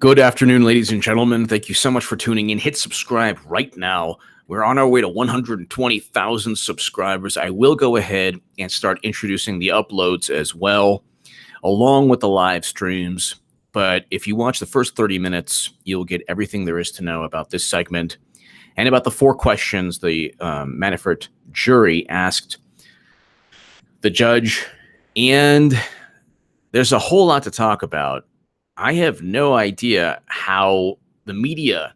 Good afternoon, ladies and gentlemen. Thank you so much for tuning in. Hit subscribe right now. We're on our way to 120,000 subscribers. I will go ahead and start introducing the uploads as well, along with the live streams. But if you watch the first 30 minutes, you'll get everything there is to know about this segment and about the 4 questions the Manafort jury asked the judge. And there's a whole lot to talk about. I have no idea how the media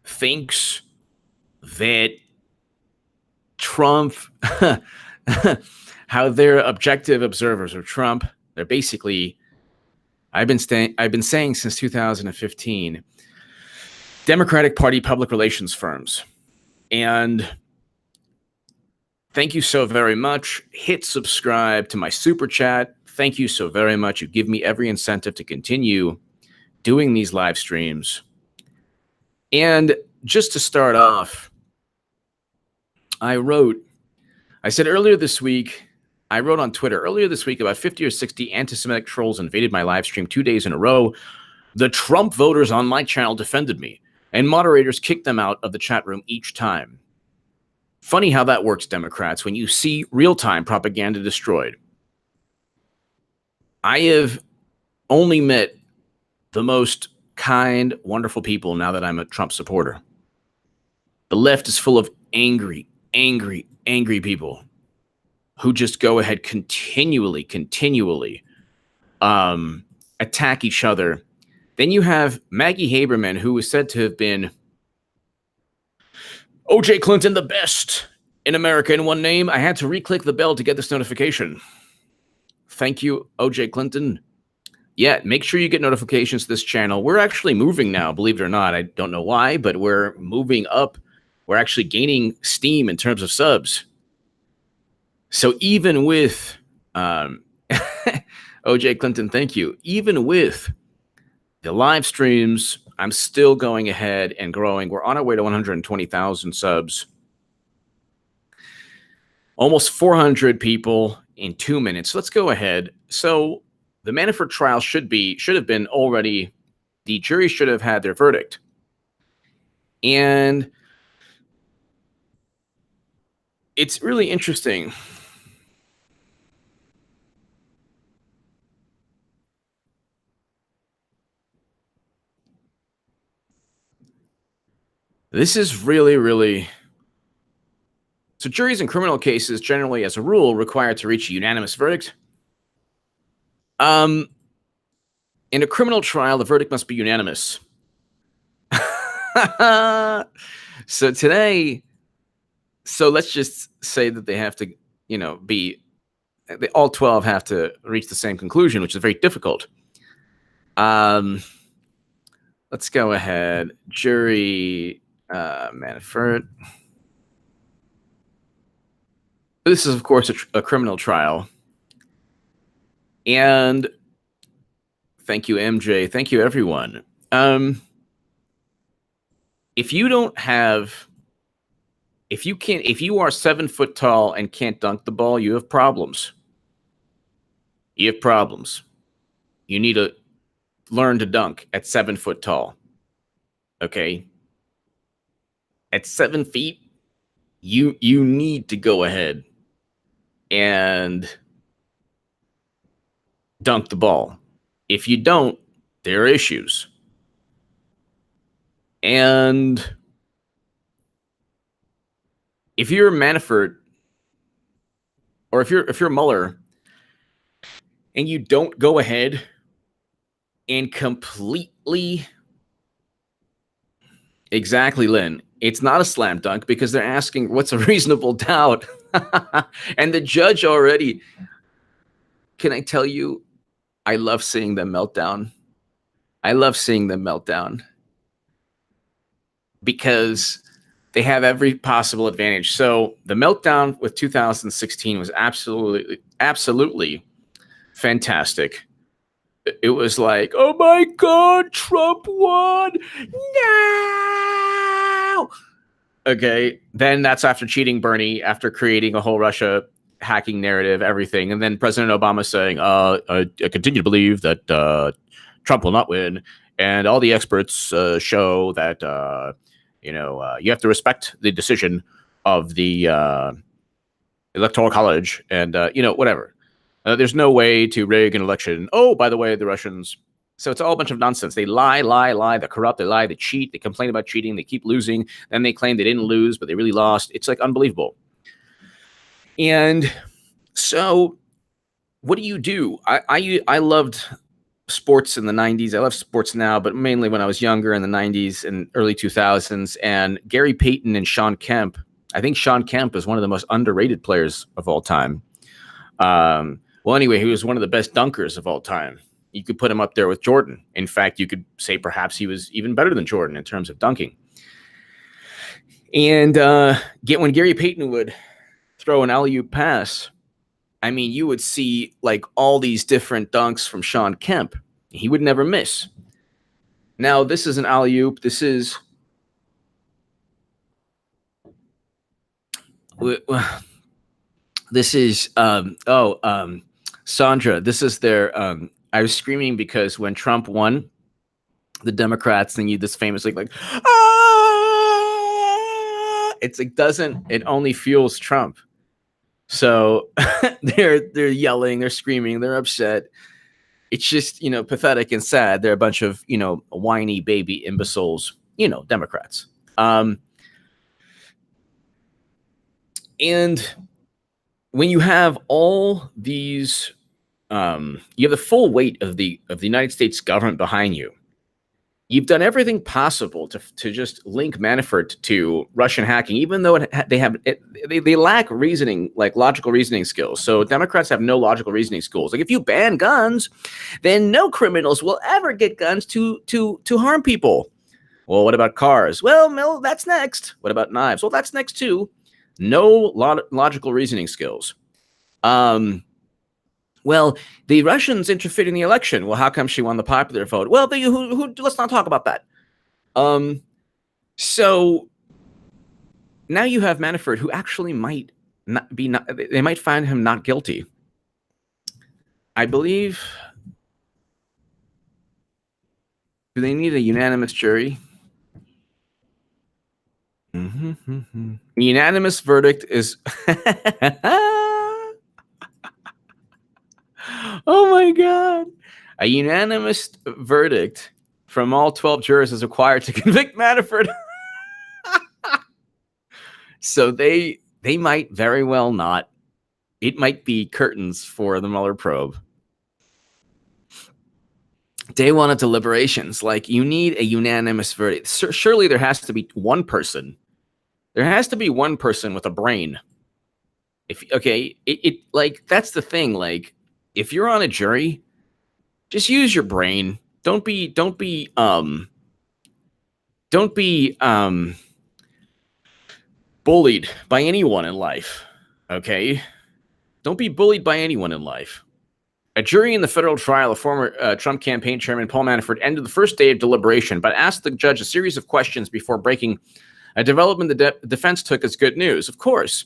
thinks that Trump, how they're objective observers of Trump. They're basically, I've been saying since 2015, Democratic Party public relations firms. And thank you so very much. Hit subscribe to my super chat. Thank you so very much. You give me every incentive to continue doing these live streams. And just to start off, I said earlier this week, I wrote on Twitter earlier this week about 50 or 60 anti-Semitic trolls invaded my live stream 2 days in a row. The Trump voters on my channel defended me, and moderators kicked them out of the chat room each time. Funny how that works, Democrats, when you see real-time propaganda destroyed. I have only met the most kind, wonderful people now that I'm a Trump supporter. The left is full of angry people who just go ahead continually attack each other. Then you have Maggie Haberman, who is said to have been O.J. Clinton, the best in America in one name. I had to re-click the bell to get this notification. Thank you, O.J. Clinton. Yeah, make sure you get notifications to this channel. We're actually moving now, believe it or not. I don't know why, but we're moving up. We're actually gaining steam in terms of subs. So even with O.J. Clinton, thank you. Even with the live streams, I'm still going ahead and growing. We're on our way to 120,000 subs. Almost 400 people in 2 minutes. Let's go ahead. So the Manafort trial should have been already, the jury should have had their verdict. And it's really interesting. This is really. So juries in criminal cases generally, as a rule, required to reach a unanimous verdict. In a criminal trial, the verdict must be unanimous. So today, let's just say that they have to, all 12 have to reach the same conclusion, which is very difficult. Let's go ahead. Jury, Manafort. This is, of course, a criminal trial. And thank you, MJ. Thank you, everyone. If you are 7 foot tall and can't dunk the ball, you have problems. You have problems. You need to learn to dunk at 7 foot tall. Okay? At 7 feet, you need to go ahead and dunk the ball. If you don't, there are issues. And if you're Manafort, or if you're Mueller, and you don't go ahead and completely, exactly, Lynn, it's not a slam dunk because they're asking what's a reasonable doubt. And the judge already, can I tell you, I love seeing them melt down. I love seeing them melt down because they have every possible advantage. So the meltdown with 2016 was absolutely fantastic. It was like, oh my God, Trump won. No. Okay. Then that's after cheating Bernie, after creating a whole Russia hacking narrative, everything. And then President Obama saying, I continue to believe that Trump will not win. And all the experts show that, you have to respect the decision of the Electoral College and, whatever. There's no way to rig an election. Oh, by the way, the Russians. So it's all a bunch of nonsense. They lie. They're corrupt. They lie. They cheat. They complain about cheating. They keep losing. Then they claim they didn't lose, but they really lost. It's like unbelievable. And so what do? I loved sports in the 90s. I love sports now, but mainly when I was younger in the 90s and early 2000s. And Gary Payton and Sean Kemp. I think Sean Kemp is one of the most underrated players of all time. Well, anyway, he was one of the best dunkers of all time. You could put him up there with Jordan. In fact, you could say perhaps he was even better than Jordan in terms of dunking. And when Gary Payton would throw an alley-oop pass, I mean, you would see like all these different dunks from Sean Kemp. He would never miss. Now, this is an alley-oop. This is Sandra, this is their I was screaming because when Trump won, the Democrats sing you this famous like it's like it only fuels Trump. So they're yelling, they're screaming, they're upset. It's just, pathetic and sad. They're a bunch of, whiny baby imbeciles, Democrats. And when you have all these, you have the full weight of the United States government behind you. You've done everything possible to just link Manafort to Russian hacking, even though they lack reasoning, like logical reasoning skills. So Democrats have no logical reasoning skills. Like if you ban guns, then no criminals will ever get guns to harm people. Well, what about cars? Well, that's next. What about knives? Well, that's next too. No logical reasoning skills. Well, the Russians interfered in the election. Well, how come she won the popular vote? Well, let's not talk about that. So now you have Manafort, who actually might not be. They might find him not guilty. I believe. Do they need a unanimous jury? Unanimous verdict is. Oh my God. A unanimous verdict from all 12 jurors is required to convict Manafort. So they might very well not. It might be curtains for the Mueller probe. Day one of deliberations, like you need a unanimous verdict. Surely there has to be one person. There has to be one person with a brain. That's the thing. Like, if you're on a jury, just use your brain. Don't be bullied by anyone in life. Okay? Don't be bullied by anyone in life. A jury in the federal trial of former Trump campaign chairman Paul Manafort ended the first day of deliberation, but asked the judge a series of questions before breaking a development the defense took as good news. Of course,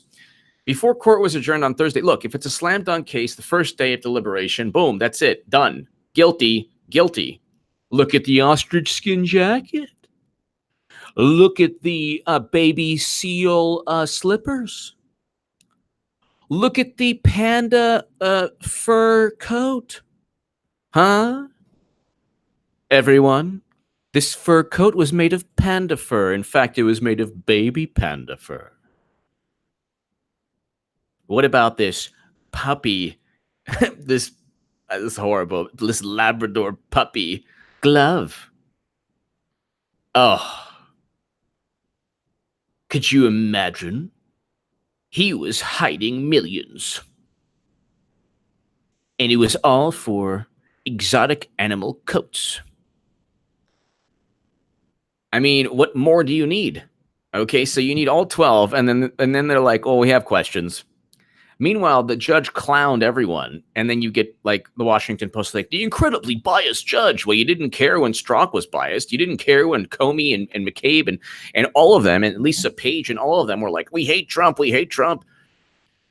before court was adjourned on Thursday, look, if it's a slam dunk case, the first day of deliberation, boom, that's it, done. Guilty, guilty. Look at the ostrich skin jacket. Look at the baby seal slippers. Look at the panda fur coat. Huh? Everyone, this fur coat was made of panda fur. In fact, it was made of baby panda fur. What about this puppy? this horrible, this Labrador puppy glove. Oh. Could you imagine? He was hiding millions. And it was all for exotic animal coats. I mean, what more do you need? Okay, so you need all 12, and then they're like, oh, we have questions. Meanwhile, the judge clowned everyone, and then you get, like, the Washington Post, like, the incredibly biased judge. Well, you didn't care when Strzok was biased. You didn't care when Comey and McCabe and all of them, and Lisa Page and all of them were like, we hate Trump, we hate Trump.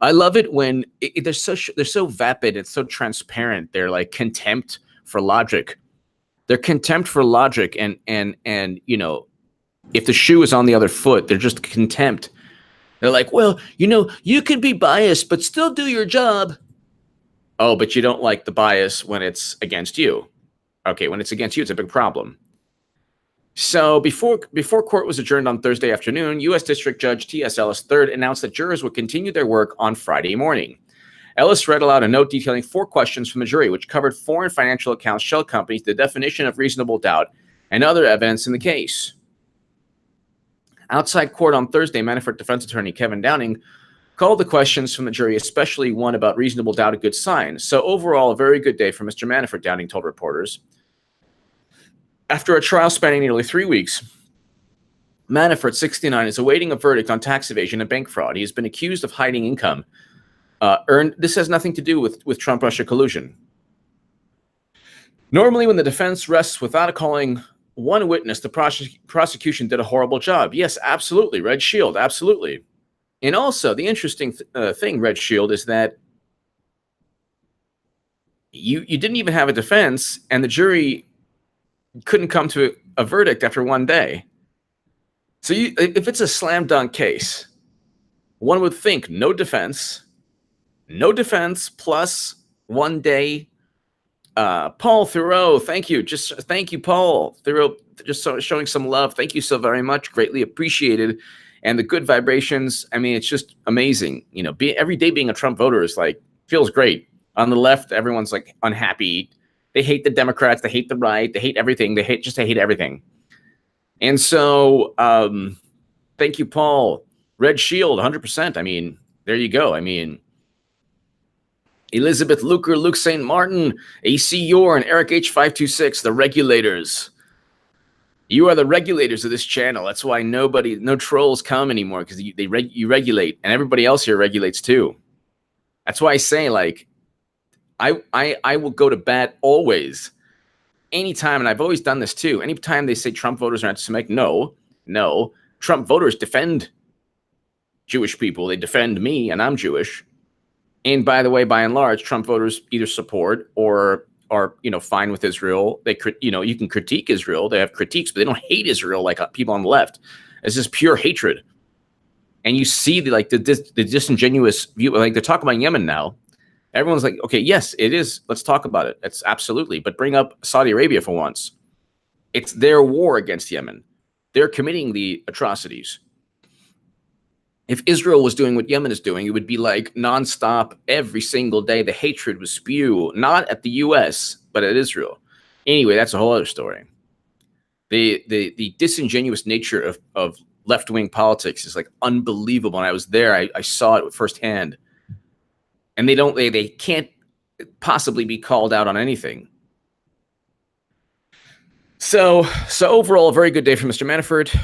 I love it when they're so vapid, it's so transparent. They're like contempt for logic. Their contempt for logic and if the shoe is on the other foot, they're just contempt. They're like, well, you can be biased, but still do your job. Oh, but you don't like the bias when it's against you. Okay, when it's against you, it's a big problem. So before court was adjourned on Thursday afternoon, U.S. District Judge T.S. Ellis III announced that jurors would continue their work on Friday morning. Ellis read aloud a note detailing 4 questions from the jury, which covered foreign financial accounts, shell companies, the definition of reasonable doubt, and other evidence in the case. Outside court on Thursday, Manafort defense attorney Kevin Downing called the questions from the jury, especially one about reasonable doubt, a good sign. So overall, a very good day for Mr. Manafort, Downing told reporters. After a trial spanning nearly 3 weeks, Manafort, 69, is awaiting a verdict on tax evasion and bank fraud. He has been accused of hiding income earned. This has nothing to do with Trump-Russia collusion. Normally, when the defense rests without calling one witness, the prosecution did a horrible job. Yes, absolutely. Red Shield, absolutely. And also, the interesting thing, Red Shield, is that you didn't even have a defense, and the jury couldn't come to a verdict after one day. So if it's a slam dunk case, one would think no defense plus 1 day. Paul Thoreau, thank you. Thank you, Paul Thoreau, just showing some love. Thank you so very much. Greatly appreciated. And the good vibrations. I mean, it's just amazing. Every day being a Trump voter is like, feels great. On the left, everyone's like unhappy. They hate the Democrats. They hate the right. They hate everything. They hate everything. And so, thank you, Paul. Red Shield, 100%. I mean, there you go. I mean, Elizabeth Luker, Luke St. Martin, AC Yor, and Eric H526, the regulators. You are the regulators of this channel. That's why no trolls come anymore, because you regulate, and everybody else here regulates too. That's why I say, like, I will go to bat always, anytime, and I've always done this too. Anytime they say Trump voters are anti-Semitic, no. Trump voters defend Jewish people. They defend me, and I'm Jewish. And by the way, by and large, Trump voters either support or are fine with Israel. They you can critique Israel. They have critiques, but they don't hate Israel like people on the left. It's just pure hatred. And you see the disingenuous view. Like, they're talking about Yemen now. Everyone's like, okay, yes, it is. Let's talk about it. It's absolutely. But bring up Saudi Arabia for once. It's their war against Yemen. They're committing the atrocities. If Israel was doing what Yemen is doing, it would be like nonstop every single day. The hatred would spew, not at the U.S., but at Israel. Anyway, that's a whole other story. The disingenuous nature of left-wing politics is like unbelievable. And I was there. I saw it firsthand. And they can't possibly be called out on anything. So overall, a very good day for Mr. Manafort.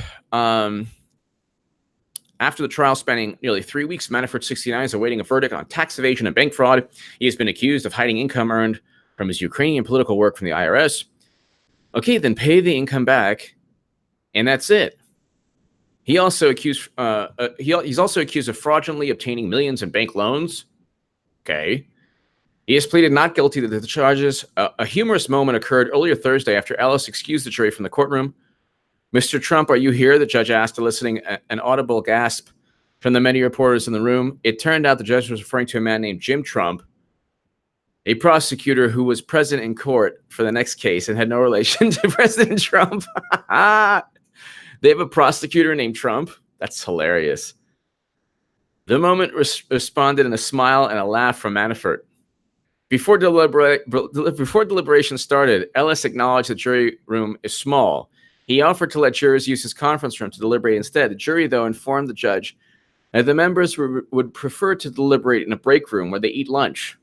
After the trial spanning nearly 3 weeks, Manafort, 69, is awaiting a verdict on tax evasion and bank fraud. He has been accused of hiding income earned from his Ukrainian political work from the IRS. Okay, then pay the income back, and that's it. He's also accused of fraudulently obtaining millions in bank loans. Okay. He has pleaded not guilty to the charges. A humorous moment occurred earlier Thursday after Ellis excused the jury from the courtroom. Mr. Trump, are you here? The judge asked, eliciting an audible gasp from the many reporters in the room. It turned out the judge was referring to a man named Jim Trump, a prosecutor who was present in court for the next case and had no relation to President Trump. They have a prosecutor named Trump? That's hilarious. The moment responded in a smile and a laugh from Manafort. Before deliberation started, Ellis acknowledged the jury room is small. He offered to let jurors use his conference room to deliberate instead. The jury, though, informed the judge that the members would prefer to deliberate in a break room where they eat lunch.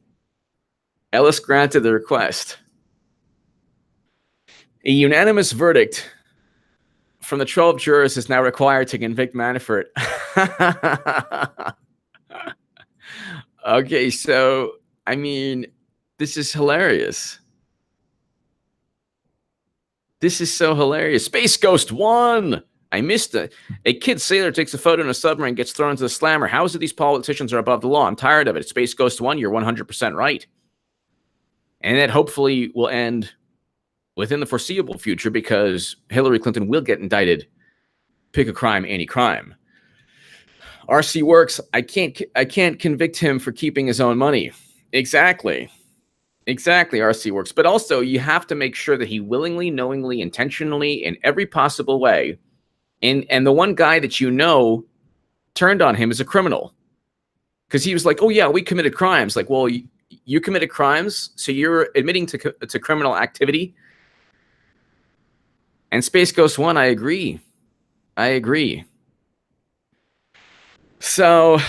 Ellis granted the request. A unanimous verdict from the 12 jurors is now required to convict Manafort. Okay, so, I mean, this is hilarious. This is so hilarious. Space Ghost 1! I missed it. A kid sailor takes a photo in a submarine, gets thrown into the slammer. How is it these politicians are above the law? I'm tired of it. Space Ghost 1, you're 100% right. And that hopefully will end within the foreseeable future, because Hillary Clinton will get indicted. Pick a crime, any crime. RC Works, I can't convict him for keeping his own money. Exactly, RC Works. But also, you have to make sure that he willingly, knowingly, intentionally, in every possible way, and the one guy that turned on him as a criminal, because he was like, "Oh yeah, we committed crimes." Like, well, you committed crimes, so you're admitting to criminal activity. And Space Ghost One, I agree. So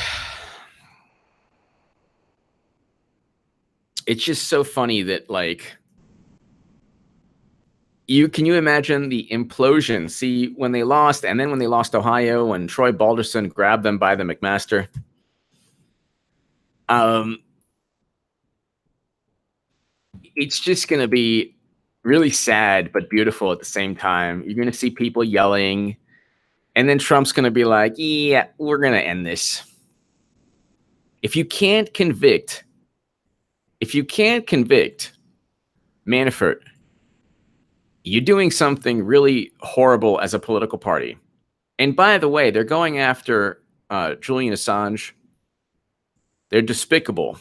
it's just so funny that, like, can you imagine the implosion? See, when they lost, and then when they lost Ohio, and Troy Balderson grabbed them by the McMaster. It's just going to be really sad but beautiful at the same time. You're going to see people yelling, and then Trump's going to be like, yeah, we're going to end this. If you can't convict Manafort, you're doing something really horrible as a political party. And by the way, they're going after Julian Assange. They're despicable.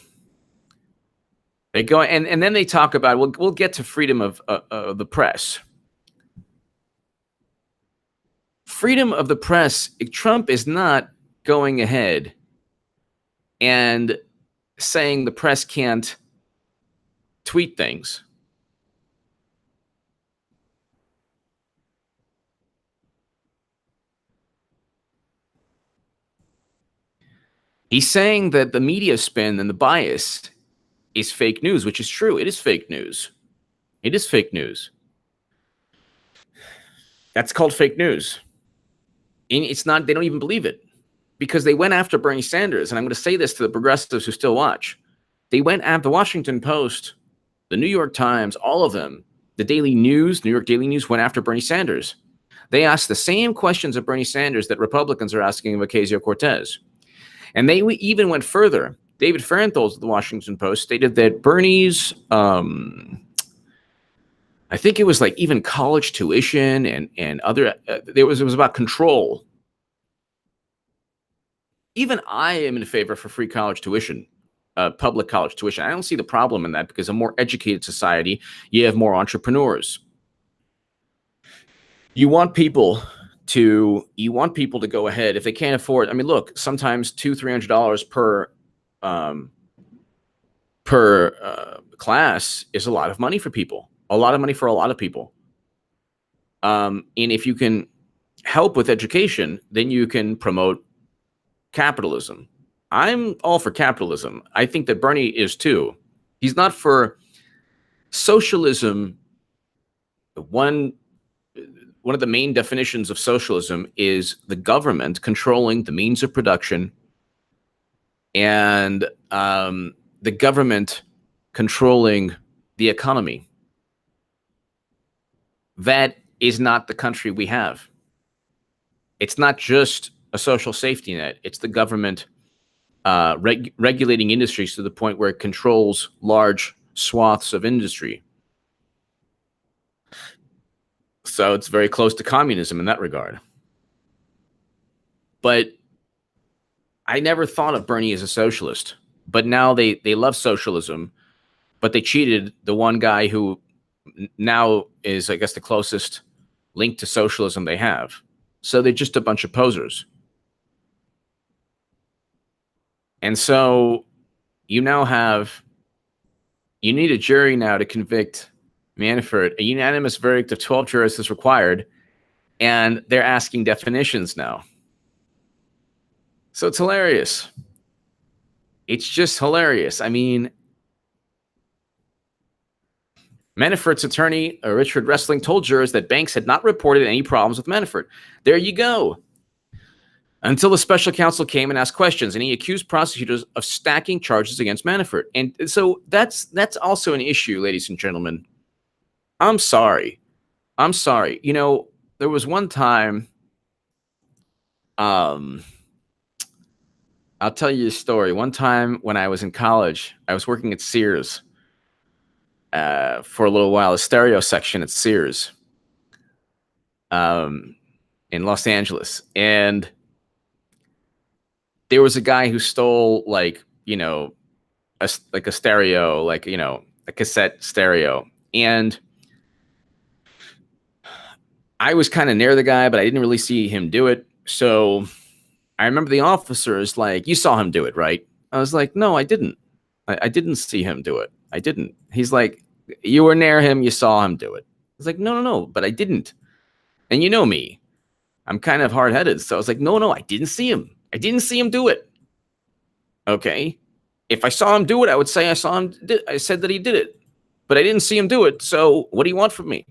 They go, and then they talk about, we'll get to freedom of the press. Freedom of the press. Trump is not going ahead and saying the press can't tweet things. He's saying that the media spin and the bias is fake news, which is true. It is fake news. It is fake news. That's called fake news. And it's not, they don't even believe it, because they went after Bernie Sanders. And I'm going to say this to the progressives who still watch. They went after the Washington Post, the New York Times, all of them. The Daily News, New York Daily News, went after Bernie Sanders. They asked the same questions of Bernie Sanders that Republicans are asking of Ocasio-Cortez. And they even went further. David Fahrenthold of the Washington Post stated that Bernie's, I think it was like even college tuition and other, it was about control. Even I am in favor for free college tuition, public college tuition. I don't see the problem in that, because a more educated society, you have more entrepreneurs. You want people to go ahead if they can't afford. I mean, look, sometimes $200-$300 per class is a lot of money for people. A lot of money for a lot of people. And if you can help with education, then you can promote capitalism. I'm all for capitalism. I think that Bernie is too. He's not for socialism. One of the main definitions of socialism is the government controlling the means of production, and the government controlling the economy. That is not the country we have. It's not just a social safety net. It's the government regulating industries to the point where it controls large swaths of industry. So it's very close to communism in that regard. But I never thought of Bernie as a socialist. But now they love socialism, but they cheated the one guy who now is, I guess, the closest link to socialism they have. So they're just a bunch of posers. And so you need a jury now to convict Manafort. A unanimous verdict of 12 jurors is required, and they're asking definitions now. So it's hilarious. It's just hilarious. I mean, Manafort's attorney, Richard Wrestling, told jurors that banks had not reported any problems with Manafort. There you go. Until the special counsel came and asked questions, and he accused prosecutors of stacking charges against Manafort. And so that's also an issue, ladies and gentlemen. I'm sorry. You know, there was one time, I'll tell you a story. One time when I was in college, I was working at Sears. for a little while, a stereo section at Sears in Los Angeles. And there was a guy who stole like, you know, a stereo, like, you know, a cassette stereo. And I was kind of near the guy, but I didn't really see him do it. So I remember the officer is like, "You saw him do it, right?" I was like, "No, I didn't. I didn't see him do it. I didn't." He's like, "You were near him. You saw him do it." I was like, "No, but I didn't." And you know me, I'm kind of hard-headed. So I was like, "No, I didn't see him. I didn't see him do it." Okay. If I saw him do it, I would say I saw him. I said that he did it, but I didn't see him do it. So what do you want from me?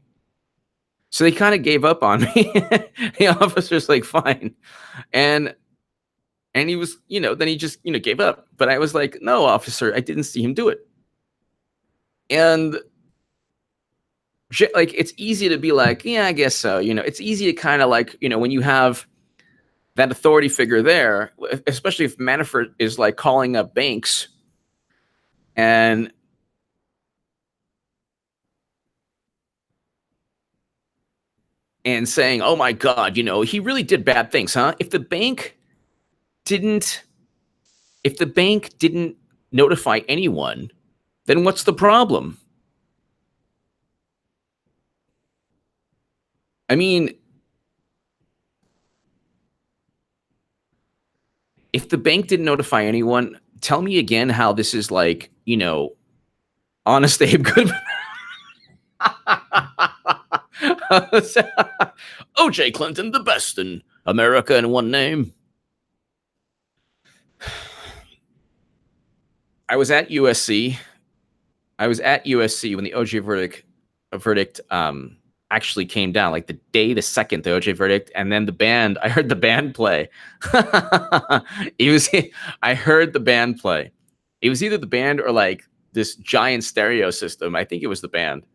So they kind of gave up on me. The officer's like, "Fine." And he was, you know, then he just, you know, gave up. But I was like, "No, officer, I didn't see him do it." And like, it's easy to be like, "Yeah, I guess so." You know, it's easy to kind of like, you know, when you have that authority figure there, especially if Manafort is like calling up banks and saying, "Oh my God, you know, he really did bad things, huh?" Didn't, if the bank didn't notify anyone, then what's the problem? I mean, if the bank didn't notify anyone, tell me again how this is like, you know, honest Abe Goodman. O.J. Clinton, the best in America in one name. I was at USC. When the OJ verdict actually came down, like the second the OJ verdict, and then I heard the band play. I heard the band play. It was either the band or like this giant stereo system. I think it was the band.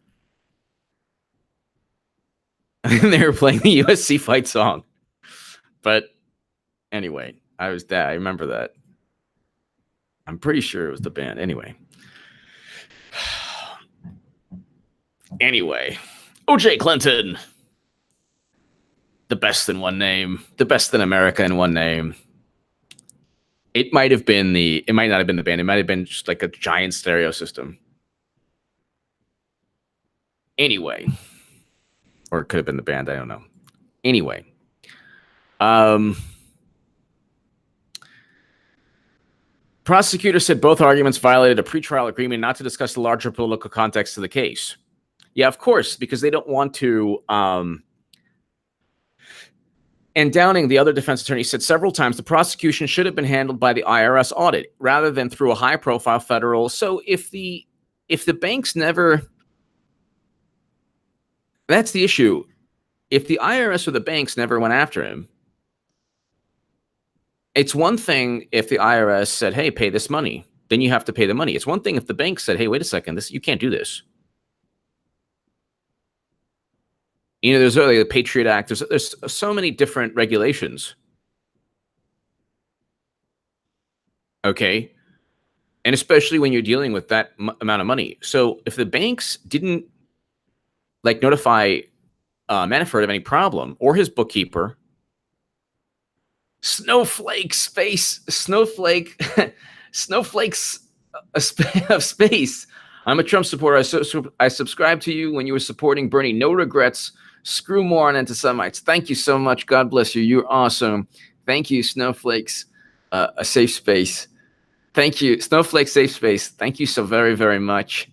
And they were playing the USC fight song. But anyway, I remember that. I'm pretty sure it was the band. Anyway, O.J. Clinton, the best in one name, the best in America in one name. It might not have been the band. It might have been just like a giant stereo system. Anyway, or it could have been the band. I don't know. Anyway, prosecutor said both arguments violated a pretrial agreement not to discuss the larger political context of the case. Yeah, of course, because they don't want to. And Downing, the other defense attorney, said several times the prosecution should have been handled by the IRS audit rather than through a high-profile federal. So if the banks never, that's the issue. If the IRS or the banks never went after him, it's one thing if the IRS said, "Hey, pay this money," then you have to pay the money. It's one thing if the bank said, "Hey, wait a second, you can't do this." You know, there's the Patriot Act. There's so many different regulations. Okay. And especially when you're dealing with that amount of money. So if the banks didn't like notify Manafort of any problem or his bookkeeper, snowflakes of space. I'm a Trump supporter. I subscribe to you when you were supporting Bernie. No regrets. Screw more on anti-Semites. Thank you so much. God bless you. You're awesome. Thank you, Snowflakes. A safe space. Thank you, Snowflake Safe Space. Thank you so very, very much.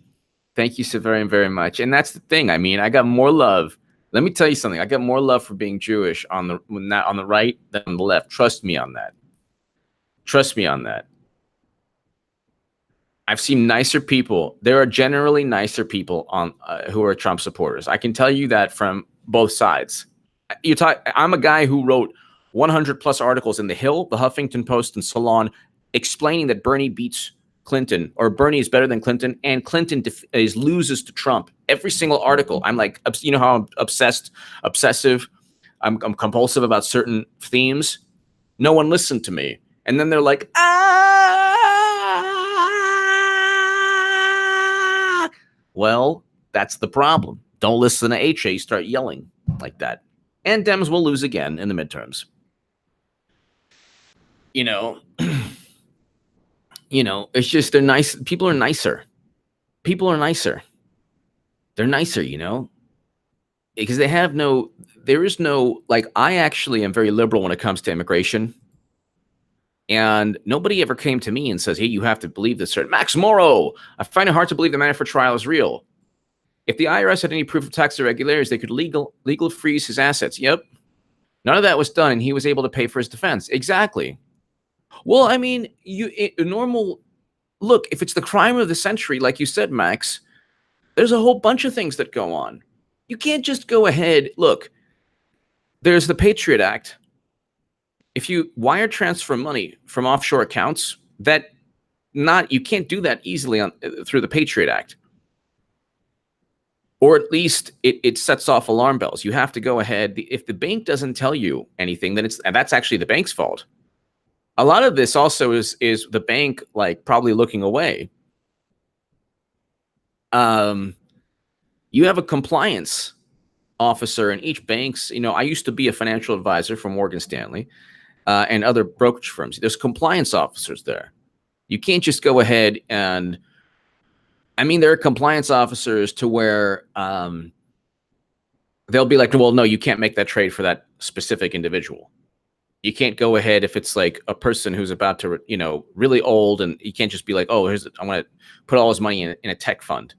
Thank you so very, very much. And that's the thing. I mean, I got more love. Let me tell you something. I got more love for being Jewish on the right than on the left. Trust me on that. Trust me on that. I've seen nicer people. There are generally nicer people on who are Trump supporters. I can tell you that from both sides. I'm a guy who wrote 100 plus articles in The Hill, The Huffington Post, and Salon, explaining that Bernie beats Clinton, or Bernie is better than Clinton, and Clinton loses to Trump. Every single article. I'm like, you know how I'm obsessive. I'm compulsive about certain themes. No one listened to me, and then they're like, Well, that's the problem. Don't listen to HA, start yelling like that. And Dems will lose again in the midterms. You know, it's just they're nice. People are nicer. People are nicer. They're nicer, because there is no, like, I actually am very liberal when it comes to immigration. And nobody ever came to me and says, hey, you have to believe this. Max Morrow, I find it hard to believe the Manafort trial is real. If the IRS had any proof of tax irregularities, they could legal freeze his assets. Yep. None of that was done, and he was able to pay for his defense. Exactly. Well, I mean, look, if it's the crime of the century, like you said, Max, there's a whole bunch of things that go on. You can't just go ahead. Look, there's the Patriot Act. If you wire transfer money from offshore accounts, you can't do that easily through the Patriot Act. Or at least it sets off alarm bells. You have to go ahead. If the bank doesn't tell you anything, then that's actually the bank's fault. A lot of this also is the bank, like, probably looking away. You have a compliance officer in each bank's. I used to be a financial advisor for Morgan Stanley and other brokerage firms. There's compliance officers there. You can't just go ahead and, there are compliance officers to where they'll be like, well, no, you can't make that trade for that specific individual. You can't go ahead if it's like a person who's about to, really old, and you can't just be like, oh, I want to put all his money in a tech fund.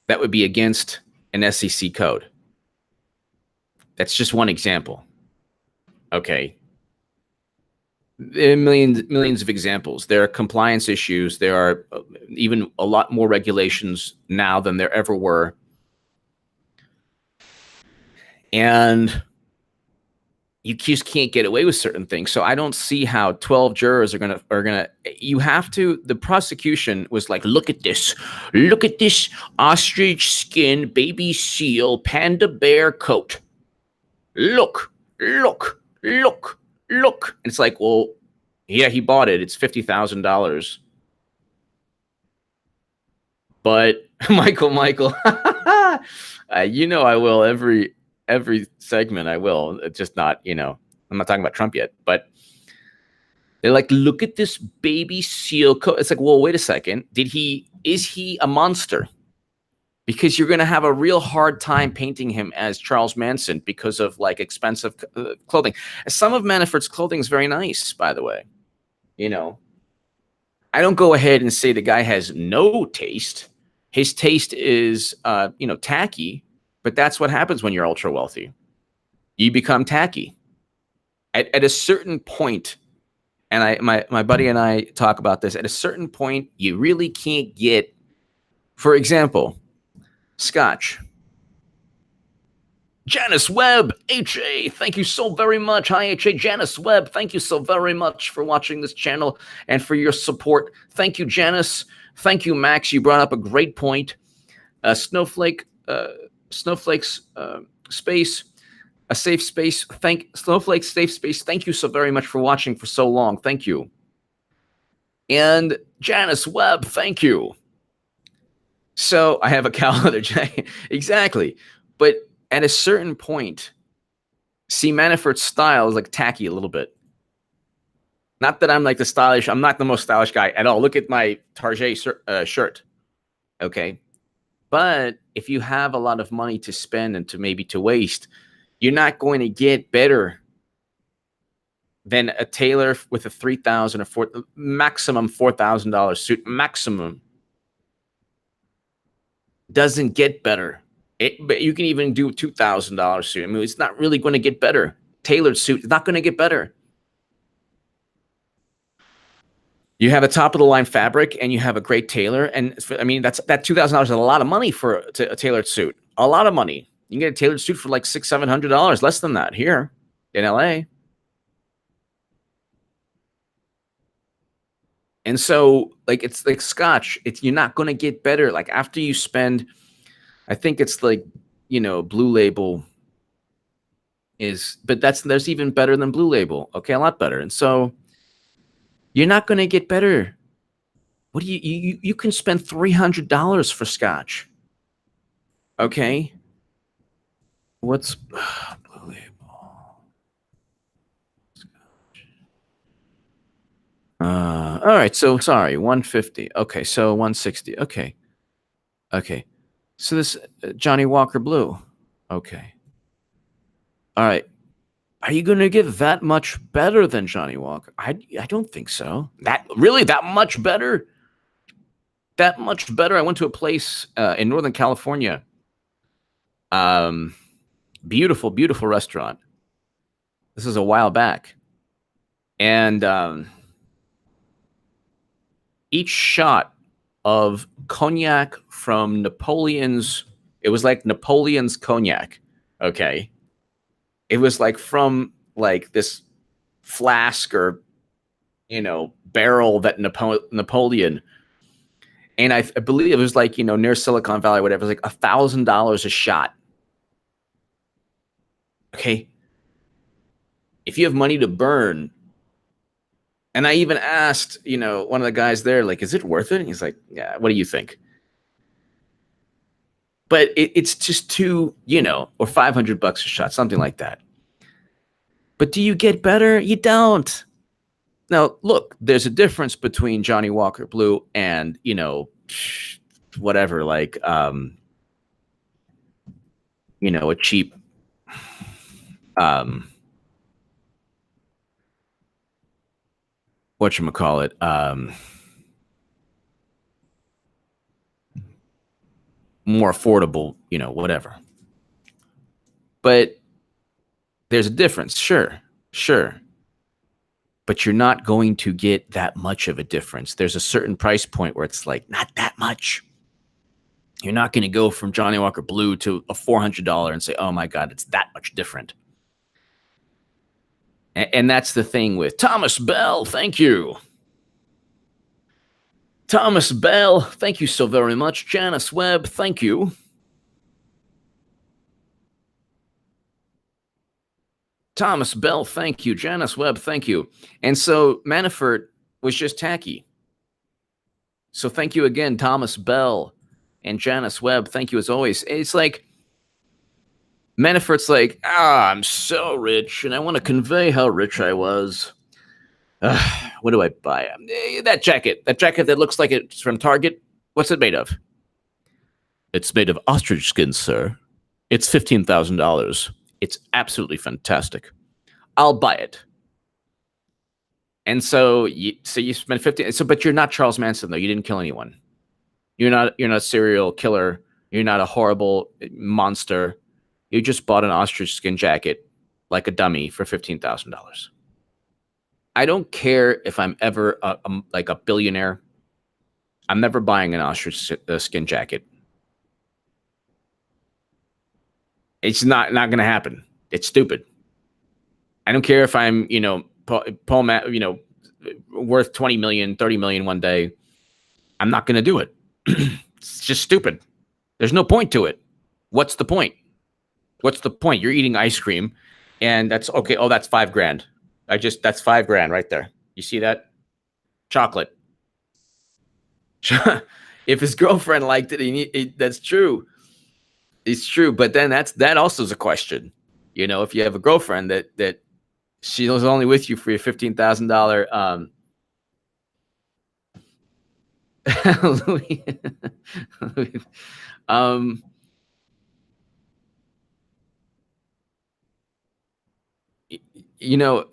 That would be against an SEC code. That's just one example. Okay. There are millions of examples. There are compliance issues. There are even a lot more regulations now than there ever were. And you just can't get away with certain things. So I don't see how 12 jurors are gonna. You have to. The prosecution was like, look at this ostrich skin baby seal panda bear coat. Look. And it's like, well, yeah, he bought it. It's $50,000. But Michael, I will every segment. I will. It's just not, I'm not talking about Trump yet, but they're like, look at this baby seal coat. It's like, well, wait a second. Is he a monster? Because you're going to have a real hard time painting him as Charles Manson because of, like, expensive clothing. Some of Manafort's clothing is very nice, by the way. I don't go ahead and say the guy has no taste. His taste is, tacky, but that's what happens when you're ultra wealthy. You become tacky. At a certain point, and my buddy and I talk about this, at a certain point, you really can't get, for example, Scotch. Janice Webb, HA, thank you so very much. Hi, HA. Janice Webb, thank you so very much for watching this channel and for your support. Thank you, Janice. Thank you, Max. You brought up a great point. Snowflake's space, a safe space. Snowflake's safe space. Thank you so very much for watching for so long. Thank you. And Janice Webb, thank you. So I have a cow leather jacket. Exactly. But at a certain point, see, Manafort's style is like tacky a little bit. Not that I'm like I'm not the most stylish guy at all. Look at my Target shirt. Okay. But if you have a lot of money to spend and to waste, you're not going to get better than a tailor with a $3,000 or maximum $4,000 suit. Maximum. Doesn't get better. But you can even do a $2,000 suit. It's not really going to get better. Tailored suit is not going to get better. You have a top of the line fabric and you have a great tailor, and that $2,000 is a lot of money for a tailored suit. A lot of money. You can get a tailored suit for like $600-700, less than that here in LA. And so, like, it's like Scotch. You're not going to get better. Like, after you spend, I think it's like, Blue Label but there's even better than Blue Label. Okay, a lot better. And so you're not going to get better What do you can spend $300 for scotch. Okay. What's Blue Label? All right. So sorry, 150. Okay. So 160. Okay. Okay. So this Johnny Walker Blue. Okay. All right. Are you going to get that much better than Johnny Walker? I don't think so. That much better? That much better? I went to a place in Northern California. Beautiful, beautiful restaurant. This is a while back. And each shot of cognac from Napoleon's, it was like Napoleon's cognac. Okay. It was like from like this flask or, barrel that Napoleon, and I believe it was like, near Silicon Valley, whatever. It was like $1,000 a shot. Okay. If you have money to burn, and I even asked, one of the guys there, like, is it worth it? And he's like, yeah, what do you think? But it's just too, or $500 a shot, something like that. But do you get better? You don't. Now, look, there's a difference between Johnny Walker Blue and, whatever, like, a cheap, whatchamacallit, more affordable, whatever. But there's a difference. Sure. But you're not going to get that much of a difference. There's a certain price point where it's like, not that much. You're not going to go from Johnny Walker Blue to a $400 and say, oh my God, it's that much different. And that's the thing with Thomas Bell. Thank you. Thomas Bell, thank you so very much. Janice Webb, thank you. Thomas Bell, thank you. Janice Webb, thank you. And so Manafort was just tacky. So thank you again, Thomas Bell and Janice Webb. Thank you as always. It's like Manafort's like, I'm so rich and I want to convey how rich I was. What do I buy? That jacket that looks like it's from Target. What's it made of? It's made of ostrich skin, sir. It's $15,000. It's absolutely fantastic. I'll buy it. And so you spend 50. So, but you're not Charles Manson though. You didn't kill anyone. You're not a serial killer. You're not a horrible monster. You just bought an ostrich skin jacket like a dummy for $15,000. I don't care if I'm ever like a billionaire. I'm never buying an ostrich skin jacket. It's not going to happen. It's stupid. I don't care if I'm, Paul, worth 20 million, 30 million one day. I'm not going to do it. It's just stupid. There's no point to it. What's the point? What's the point? You're eating ice cream and that's okay. Oh, that's $5,000. That's $5,000 right there. You see that? Chocolate. If his girlfriend liked it, that's true. It's true, but then that also is a question. If you have a girlfriend that she was only with you for your $15,000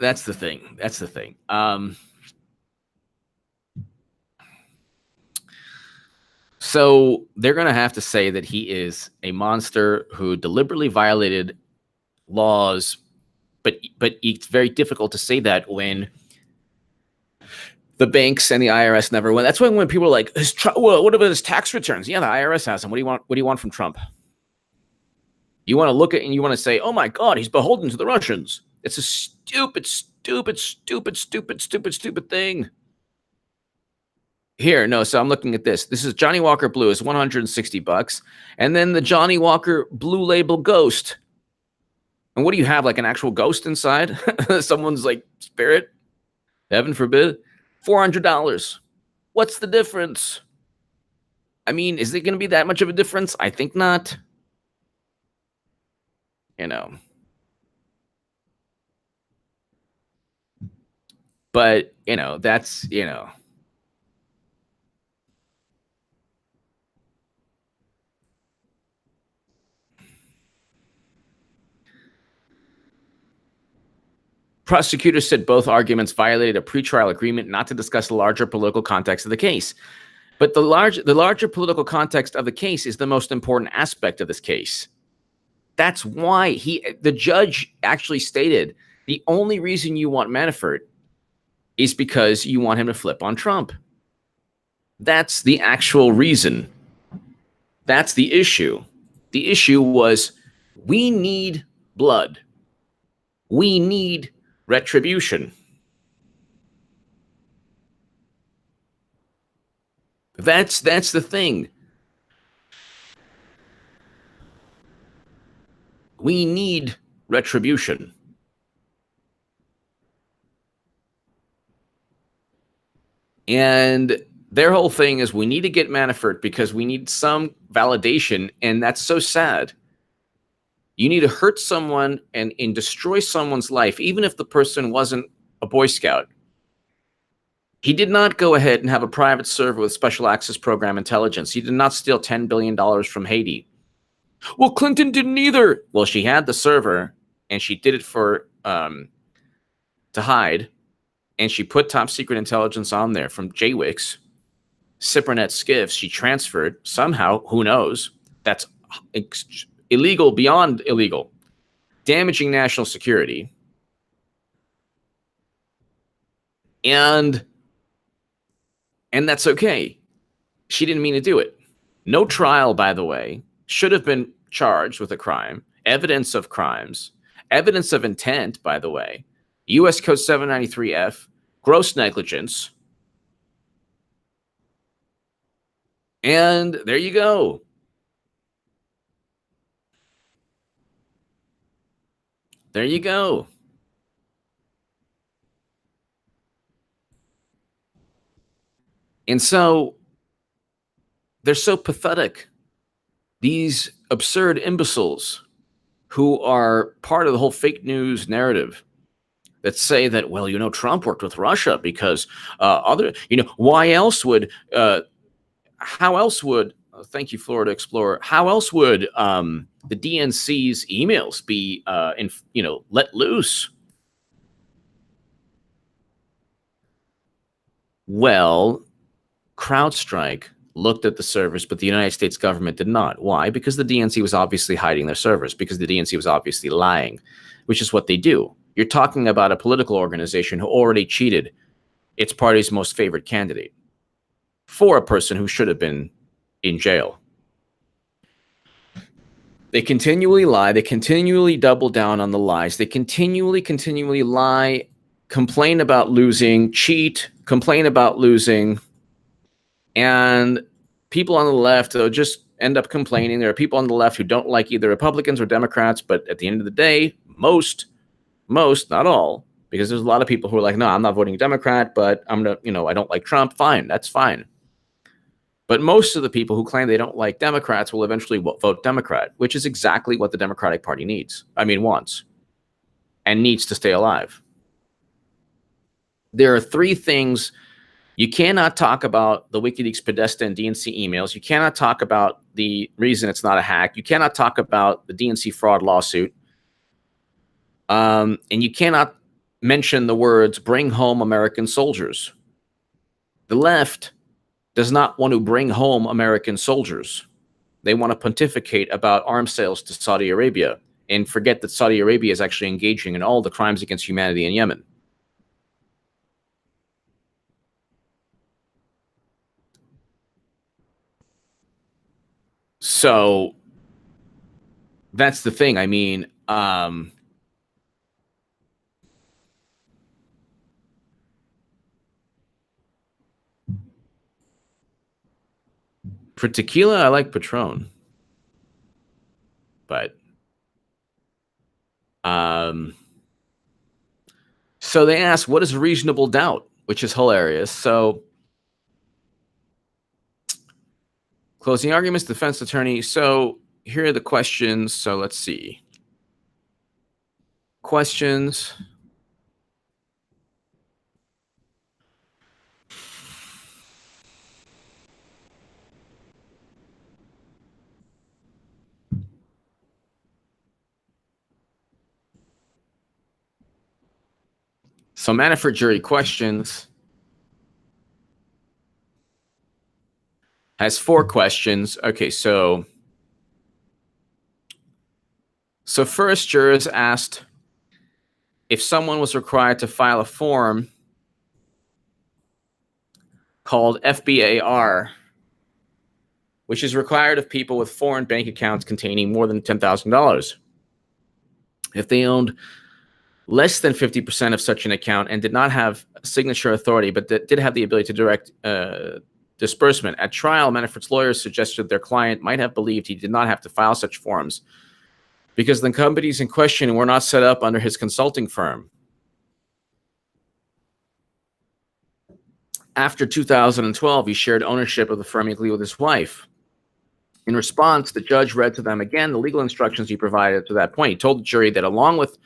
that's the thing. That's the thing. So they're going to have to say that he is a monster who deliberately violated laws, but it's very difficult to say that when the banks and the IRS never went. That's why when people are like, what about his tax returns? Yeah, the IRS has them. What do you want from Trump? You want to look at and you want to say, oh my God, he's beholden to the Russians. It's a stupid thing. Here, no, so I'm looking at this. This is Johnny Walker Blue is $160. And then the Johnny Walker Blue Label Ghost. And what do you have, like an actual ghost inside? Someone's like spirit? Heaven forbid. $400. What's the difference? I mean, is it going to be that much of a difference? I think not. You know. But, that's, prosecutors said both arguments violated a pretrial agreement not to discuss the larger political context of the case. But the larger political context of the case is the most important aspect of this case. That's why the judge actually stated the only reason you want Manafort is because you want him to flip on Trump. That's the actual reason. That's the issue. The issue was we need blood. We need retribution. That's the thing. We need retribution. And their whole thing is we need to get Manafort because we need some validation, and that's so sad. You need to hurt someone and destroy someone's life, even if the person wasn't a Boy Scout. He did not go ahead and have a private server with special access program intelligence. He did not steal $10 billion from Haiti. Well, Clinton didn't either. Well, she had the server, and she did it for to hide, and she put top secret intelligence on there from JWICs, Cybernet skiffs. She transferred somehow. Who knows? That's illegal beyond illegal, damaging national security, and that's okay. She didn't mean to do it. No trial, by the way, should have been charged with a crime, evidence of crimes, evidence of intent, by the way, U.S. Code 793F, gross negligence. And there you go. There you go. And so they're so pathetic. These absurd imbeciles who are part of the whole fake news narrative that say that, well, Trump worked with Russia because why else would, how else would, thank you, Florida Explorer, how else would the DNC's emails be, let loose? Well, CrowdStrike looked at the servers, but the United States government did not. Why? Because the DNC was obviously hiding their servers, because the DNC was obviously lying, which is what they do. You're talking about a political organization who already cheated its party's most favored candidate for a person who should have been in jail. They continually lie. They continually double down on the lies. They continually lie, complain about losing, cheat, complain about losing. And people on the left, they'll just end up complaining. There are people on the left who don't like either Republicans or Democrats, but at the end of the day, most, not all, because there's a lot of people who are like, no, I'm not voting Democrat, but I'm going to, I don't like Trump. Fine, that's fine. But most of the people who claim they don't like Democrats will eventually vote Democrat, which is exactly what the Democratic Party wants, and needs to stay alive. There are three things. You cannot talk about the WikiLeaks Podesta and DNC emails. You cannot talk about the reason it's not a hack. You cannot talk about the DNC fraud lawsuit. And you cannot mention the words, bring home American soldiers. The left does not want to bring home American soldiers. They want to pontificate about arms sales to Saudi Arabia and forget that Saudi Arabia is actually engaging in all the crimes against humanity in Yemen. So that's the thing. I mean, for tequila, I like Patron. But so they asked, what is reasonable doubt? Which is hilarious. So Closing arguments, defense attorney. So here are the questions. So let's see. Questions. So Manafort jury questions has 4 questions. Okay, so first, jurors asked if someone was required to file a form called FBAR, which is required of people with foreign bank accounts containing more than $10,000. If they owned less than 50% of such an account and did not have signature authority, but did have the ability to direct disbursement. At trial, Manafort's lawyers suggested their client might have believed he did not have to file such forms because the companies in question were not set up under his consulting firm. After 2012, he shared ownership of the firm equally with his wife. In response, the judge read to them again the legal instructions he provided to that point. He told the jury that along with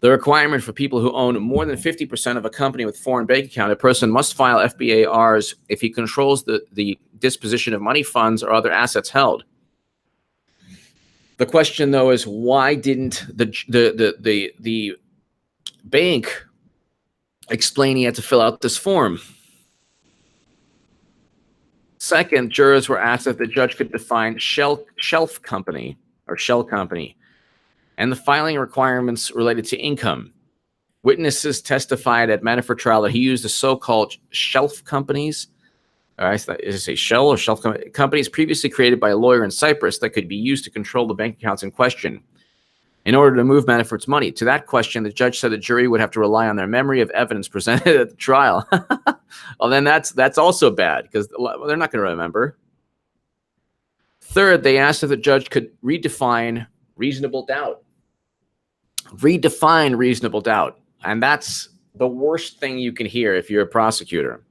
the requirement for people who own more than 50% of a company with foreign bank account, a person must file FBARs if he controls the disposition of money funds or other assets held. The question, though, is why didn't the bank explain he had to fill out this form? Second, jurors were asked if the judge could define shelf company or shell company and the filing requirements related to income. Witnesses testified at Manafort trial that he used the so-called shelf companies. Is it a shell or shelf companies previously created by a lawyer in Cyprus that could be used to control the bank accounts in question in order to move Manafort's money? To that question, the judge said the jury would have to rely on their memory of evidence presented at the trial. Well, then that's also bad because they're not going to remember. Third, they asked if the judge could redefine reasonable doubt. Redefine reasonable doubt. And that's the worst thing you can hear if you're a prosecutor.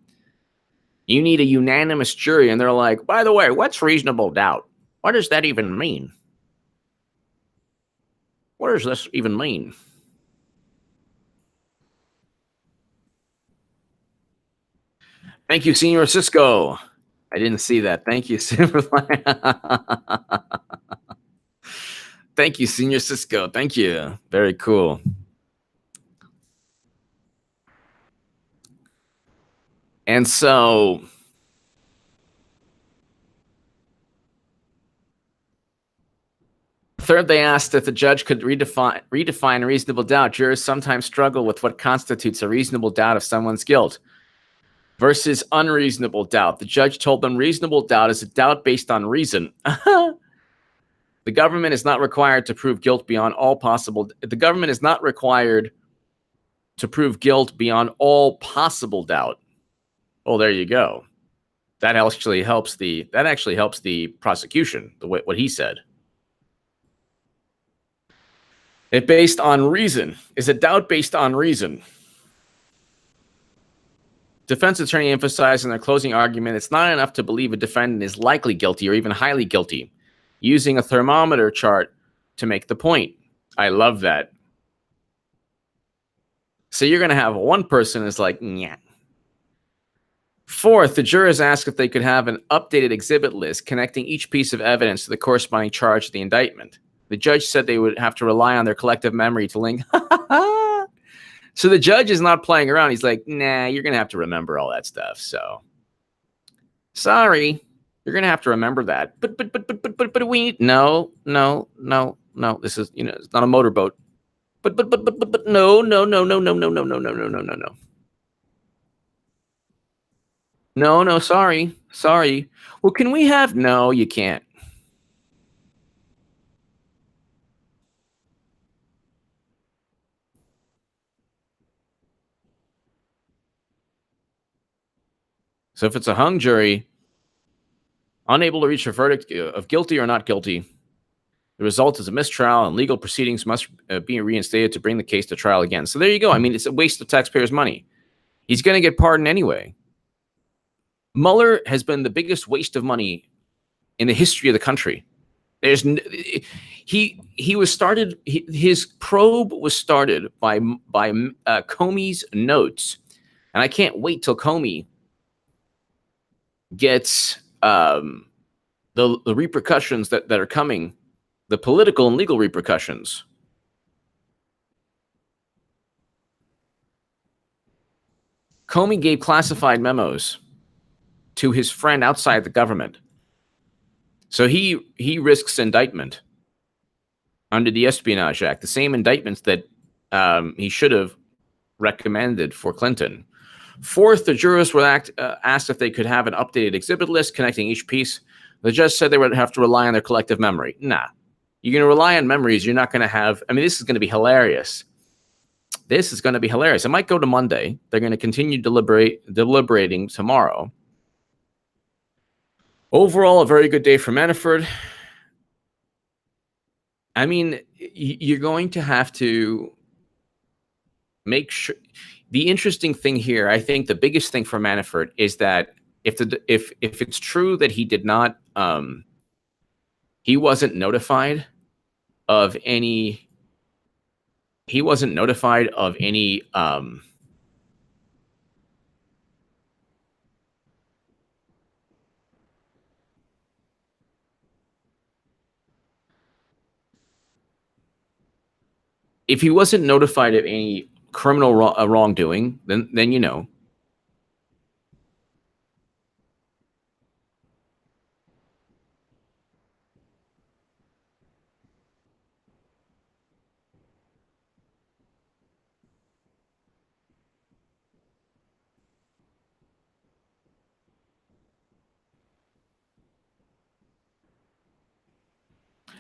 You need a unanimous jury, and they're like, by the way, what's reasonable doubt? What does that even mean? What does this even mean? Thank you, Senor Cisco. I didn't see that. Thank you, Thank you, Senor Cisco. Thank you. Very cool. And so third, they asked if the judge could redefine reasonable doubt. Jurors sometimes struggle with what constitutes a reasonable doubt of someone's guilt versus unreasonable doubt. The judge told them reasonable doubt is a doubt based on reason. The government is not required to prove guilt beyond all possible. The government is not required to prove guilt beyond all possible doubt. Oh, there you go. That actually helps the prosecution. What he said. It based on reason is a doubt based on reason. Defense attorney emphasized in their closing argument, it's not enough to believe a defendant is likely guilty or even highly guilty, using a thermometer chart to make the point. I love that. So you're going to have one person is like, yeah. Fourth, the jurors asked if they could have an updated exhibit list connecting each piece of evidence to the corresponding charge of the indictment. The judge said they would have to rely on their collective memory to link. So the judge is not playing around. He's like, nah, you're going to have to remember all that stuff. So sorry, you're going to have to remember that. But we no. This is, it's not a motorboat. But no. No, sorry. Well, can we have, no, you can't. So if it's a hung jury, unable to reach a verdict of guilty or not guilty, the result is a mistrial and legal proceedings must be reinstated to bring the case to trial again. So there you go. I mean, it's a waste of taxpayers' money. He's going to get pardoned anyway. Mueller has been the biggest waste of money in the history of the country. There's he was started. His probe was started by Comey's notes, and I can't wait till Comey gets the repercussions that are coming, the political and legal repercussions. Comey gave classified memos to his friend outside the government. So he risks indictment under the Espionage Act, the same indictments that he should have recommended for Clinton. Fourth, the jurors were asked if they could have an updated exhibit list connecting each piece. The judge said they would have to rely on their collective memory. Nah, you're going to rely on memories. You're not going to have, I mean, this is going to be hilarious. This is going to be hilarious. It might go to Monday. They're going to continue deliberating tomorrow. Overall, a very good day for Manafort. I mean, you're going to have to make sure. The interesting thing here, I think the biggest thing for Manafort is that if it's true that he did not, he wasn't notified of any. He wasn't notified of any. If he wasn't notified of any criminal wrongdoing, then you know.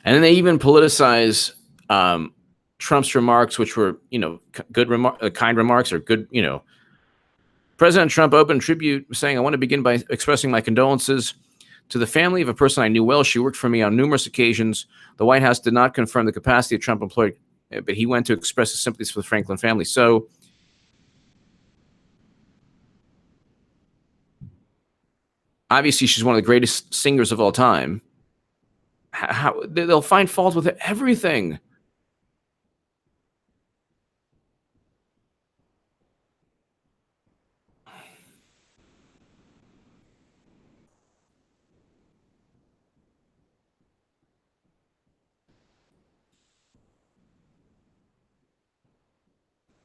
And then they even politicize Trump's remarks, which were, you know, kind remarks or good, you know. President Trump opened tribute saying, "I want to begin by expressing my condolences to the family of a person I knew well. She worked for me on numerous occasions. The White House did not confirm the capacity of Trump employed, but he went to express his sympathies for the Franklin family." So obviously she's one of the greatest singers of all time. How they'll find fault with everything.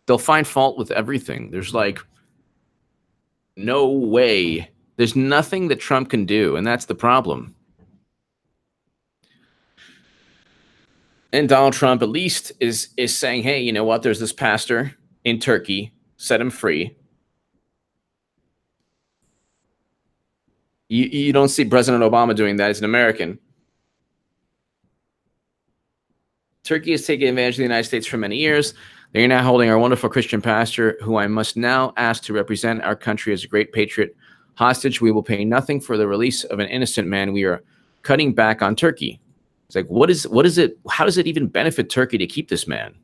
They'll find fault with everything. There's like no way. There's nothing that Trump can do, and that's the problem. And Donald Trump at least is saying, hey, you know what? There's this pastor in Turkey. Set him free. You don't see President Obama doing that. He's an American. Turkey has taken advantage of the United States for many years. They are now holding our wonderful Christian pastor, who I must now ask to represent our country as a great patriot, hostage. We will pay nothing for the release of an innocent man. We are cutting back on Turkey. It's like, what is it? How does it even benefit Turkey to keep this man?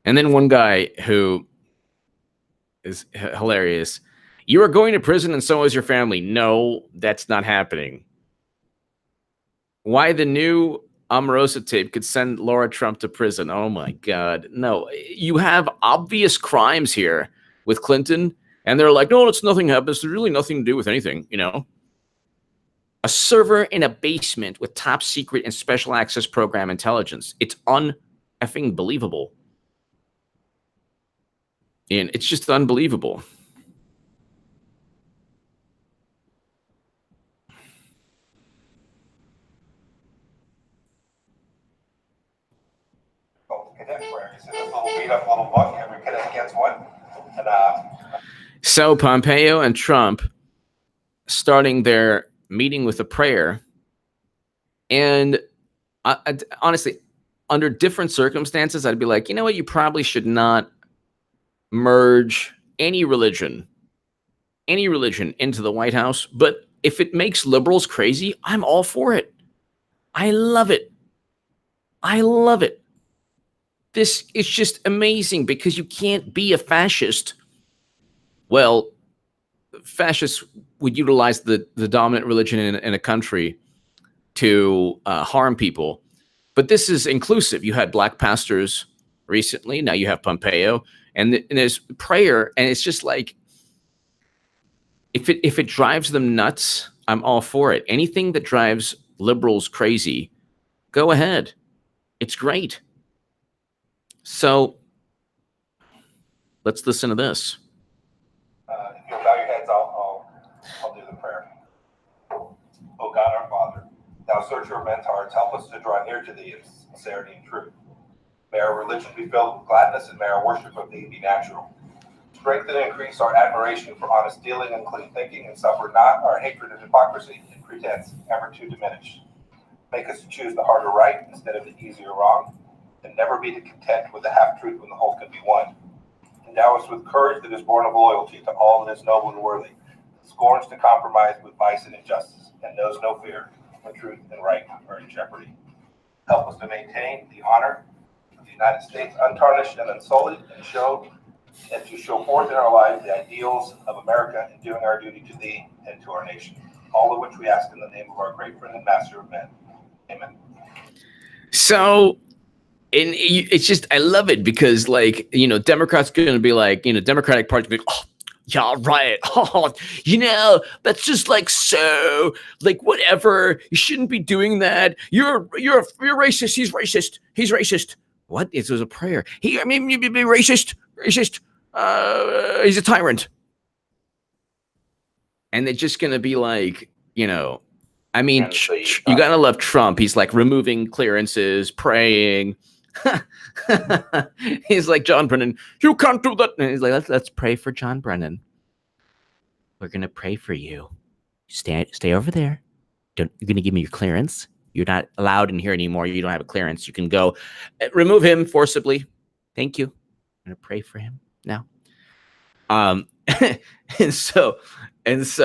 And then one guy who is hilarious. You are going to prison and so is your family. No, that's not happening. Why the new Omarosa tape could send Laura Trump to prison. Oh my God. No, you have obvious crimes here with Clinton. And they're like, no, it's nothing happens. There's really nothing to do with anything, you know? A server in a basement with top secret and special access program intelligence. It's un-effing believable. And it's just unbelievable. So Pompeo and Trump starting their meeting with a prayer. And honestly, under different circumstances, I'd be like, you know what? You probably should not merge any religion into the White House. But if it makes liberals crazy, I'm all for it. I love it. I love it. This is just amazing because you can't be a fascist. Well, fascists would utilize the dominant religion in a country to harm people. But this is inclusive. You had black pastors recently. Now you have Pompeo. And there's prayer. And it's just like, if it drives them nuts, I'm all for it. Anything that drives liberals crazy, go ahead. It's great. So let's listen to this. If you'll bow your heads, I'll do the prayer. O God, our Father, thou searcher of men's hearts, help us to draw near to thee in sincerity and truth. May our religion be filled with gladness, and may our worship of thee be natural. Strengthen and increase our admiration for honest dealing and clean thinking, and suffer not our hatred of hypocrisy and pretense ever to diminish. Make us to choose the harder right instead of the easier wrong, and never be content with the half-truth when the whole can be won. Endow us with courage that is born of loyalty to all that is noble and worthy, scorns to compromise with vice and injustice, and knows no fear when truth and right are in jeopardy. Help us to maintain the honor of the United States untarnished and unsullied, and to show forth in our lives the ideals of America in doing our duty to thee and to our nation. All of which we ask in the name of our great friend and master of men. Amen. So, and it's just, I love it because, like, you know, Democrats going to be like, you know, Democratic Party be like, oh, yeah, right. Oh, you know, that's just like, so, like, whatever. You shouldn't be doing that. You're racist. He's racist. He's racist. What? It was a prayer. I mean, you be racist. Racist. He's a tyrant. And they're just going to be like, you know, I mean, you got to love Trump. He's like removing clearances, praying. He's like, John Brennan, you can't do that. And he's like, let's pray for John Brennan. We're going to pray for you. Stay over there. You're going to give me your clearance. You're not allowed in here anymore. You don't have a clearance. You can go. Remove him forcibly. Thank you. I'm going to pray for him now. And so it's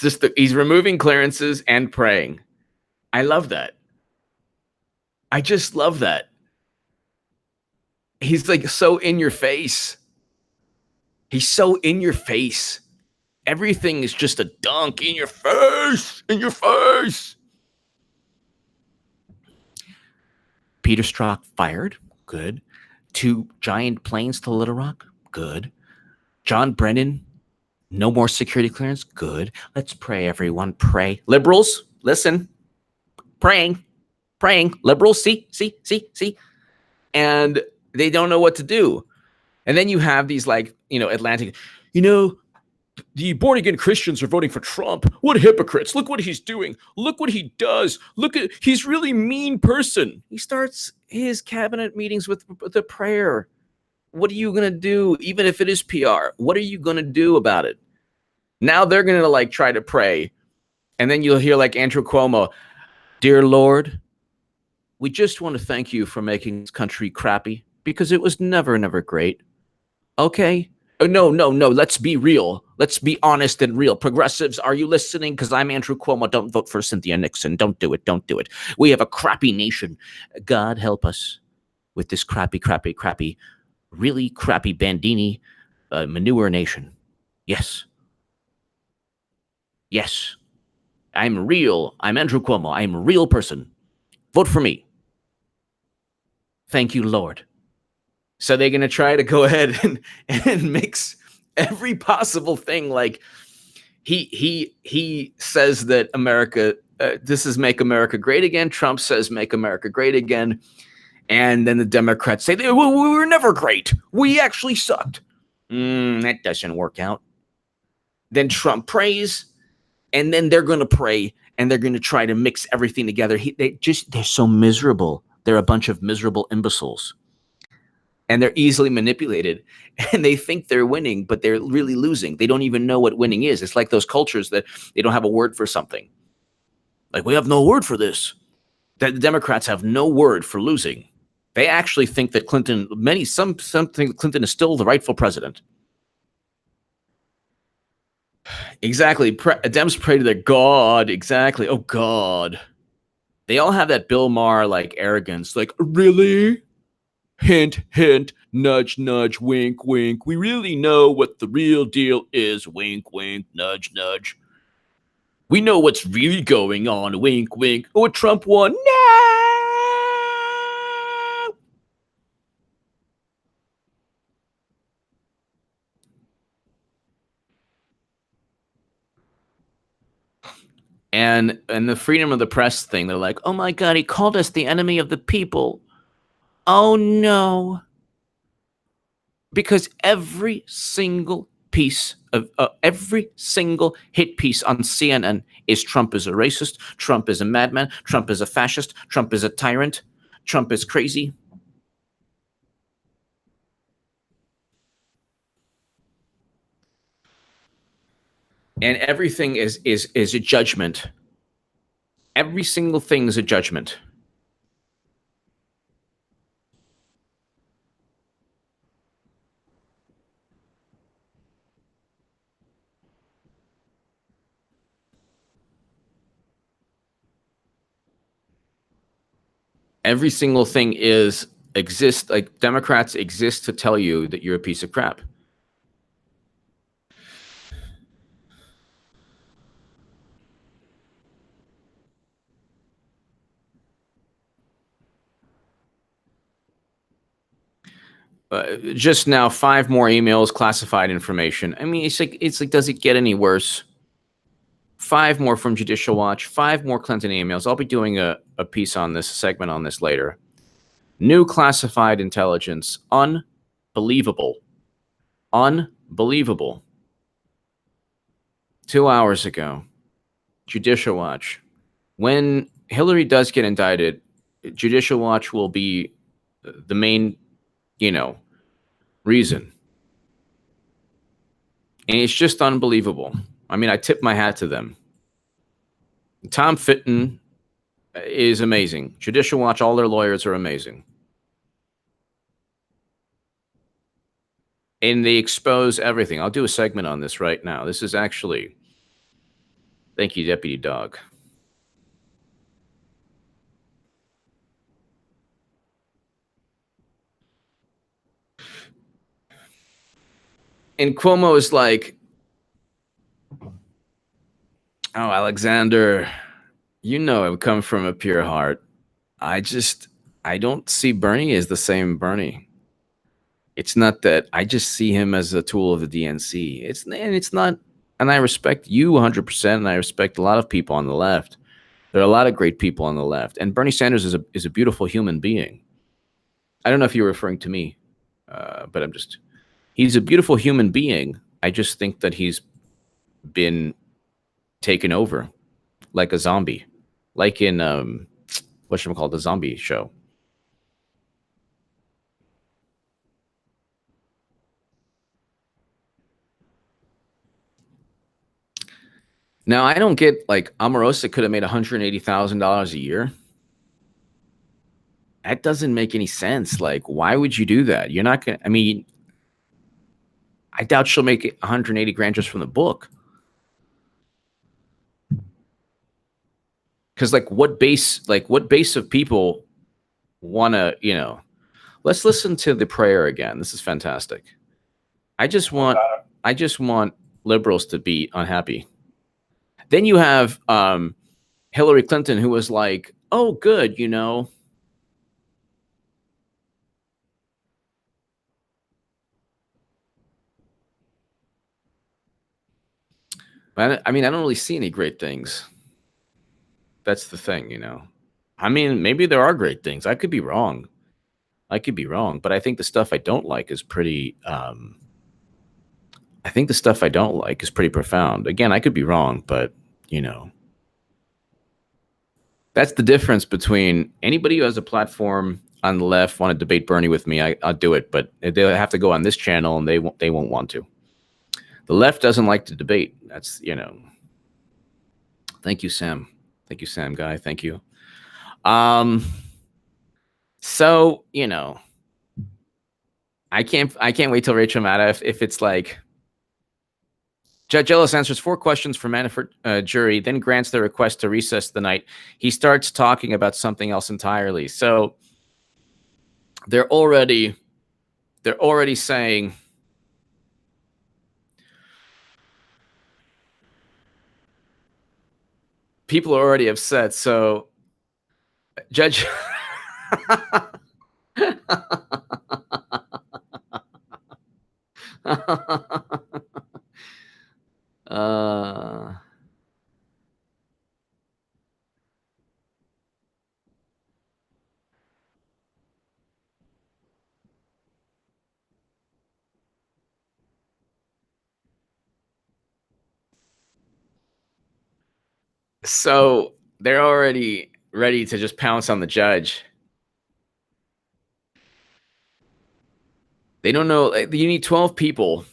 just he's removing clearances and praying. I love that. I just love that. He's like so in your face. He's so in your face. Everything is just a dunk in your face, in your face. Peter Strzok fired. Good. 2 giant planes to Little Rock. Good. John Brennan, no more security clearance. Good. Let's pray, everyone. Pray. Liberals, listen. Praying. Liberals, see. And they don't know what to do. And then you have these, like, you know, Atlantic, you know, the born-again Christians are voting for Trump. What hypocrites. Look what he's doing. Look what he does. He's really mean person. He starts his cabinet meetings with the prayer. What are you going to do? Even if it is PR, what are you going to do about it? Now they're going to, like, try to pray. And then you'll hear, like, Andrew Cuomo, dear Lord, we just want to thank you for making this country crappy because it was never great. Okay? No. Let's be real. Let's be honest and real. Progressives, are you listening? Because I'm Andrew Cuomo. Don't vote for Cynthia Nixon. Don't do it. We have a crappy nation. God help us with this crappy, really crappy Bandini manure nation. Yes. I'm real. I'm Andrew Cuomo. I'm a real person. Vote for me. Thank you, Lord. So they're going to try to go ahead and mix every possible thing. Like he says that America, this is make America great again. Trump says make America great again. And then the Democrats say, we were never great. We actually sucked. That doesn't work out. Then Trump prays, and then they're going to pray, and they're going to try to mix everything together. They're so miserable. They're a bunch of miserable imbeciles. And they're easily manipulated, and they think they're winning, but they're really losing. They don't even know what winning is. It's like those cultures that they don't have a word for something. Like, we have no word for this. That the Democrats have no word for losing. They actually think that some think Clinton is still the rightful president. Exactly. Dems pray to their God. Exactly. Oh, God. They all have that Bill Maher like arrogance, like, really? Hint, hint, nudge, nudge, wink, wink. We really know what the real deal is. Wink, wink, nudge, nudge. We know what's really going on. Wink, wink. Oh, Trump won. No! And the freedom of the press thing, they're like, oh my God, he called us the enemy of the people. Oh no. Because every single piece of every single hit piece on CNN is Trump is a racist, Trump is a madman, Trump is a fascist, Trump is a tyrant, Trump is crazy. And everything is a judgment. Every single thing is a judgment. Every single thing exists, like Democrats exist to tell you that you're a piece of crap. Just now, 5 more emails, classified information. I mean, it's like, does it get any worse? 5 more from Judicial Watch, 5 more Clinton emails. I'll be doing a piece on this, a segment on this later. New classified intelligence. Unbelievable. Unbelievable. 2 hours ago, Judicial Watch. When Hillary does get indicted, Judicial Watch will be the main, reason. And it's just unbelievable. I mean, I tip my hat to them. Tom Fitton is amazing. Judicial Watch, all their lawyers are amazing. And they expose everything. I'll do a segment on this right now. This is actually, thank you, Deputy Dog. And Cuomo is like, oh, Alexander, I come from a pure heart. I don't see Bernie as the same Bernie. It's not that. I just see him as a tool of the DNC. It's not, and I respect you 100%, and I respect a lot of people on the left. There are a lot of great people on the left, and Bernie Sanders is a beautiful human being. I don't know if you're referring to me, but he's a beautiful human being. I just think that he's been taken over like a zombie, like in whatchamacallit, the zombie show. Now, I don't get, like, Omarosa could have made $180,000 a year. That doesn't make any sense. Like, why would you do that? You're not going to, I mean, I doubt she'll make 180 grand just from the book. Because, like, what base of people want to, let's listen to the prayer again. This is fantastic. I just want liberals to be unhappy. Then you have Hillary Clinton, who was like, oh, good, I mean, I don't really see any great things. That's the thing, I mean, maybe there are great things. I could be wrong. But I think the stuff I don't like is pretty profound. Again, I could be wrong, but that's the difference between anybody who has a platform on the left want to debate Bernie with me. I'll do it, but they'll have to go on this channel, and they won't want to. The left doesn't like to debate. That's, Thank you, Sam. Thank you, Sam guy. Thank you. So, I can't wait till Rachel Maddow, if it's like Judge Ellis answers 4 questions for Manafort jury, then grants the request to recess the night. He starts talking about something else entirely. So they're already saying, people are already upset. So Judge so they're already ready to just pounce on the judge. They don't know. You need 12 people.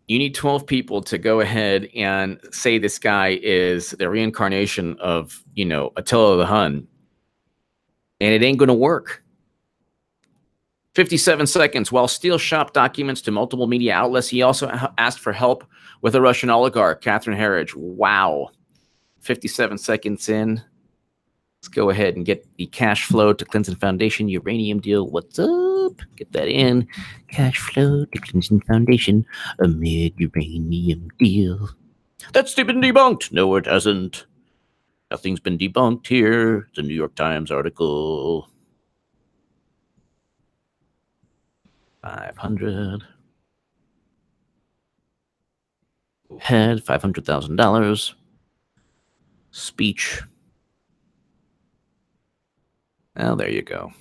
You need 12 people to go ahead and say this guy is the reincarnation of, Attila the Hun. And it ain't going to work. 57 seconds. While Steele shopped documents to multiple media outlets, he also asked for help with a Russian oligarch, Catherine Herridge. Wow. 57 seconds in. Let's go ahead and get the cash flow to Clinton Foundation uranium deal. What's up? Get that in. Cash flow to Clinton Foundation amid uranium deal. That's been debunked. No, it hasn't. Nothing's been debunked here. It's a New York Times article. 500. Head, $500,000. Speech. Well, there you go.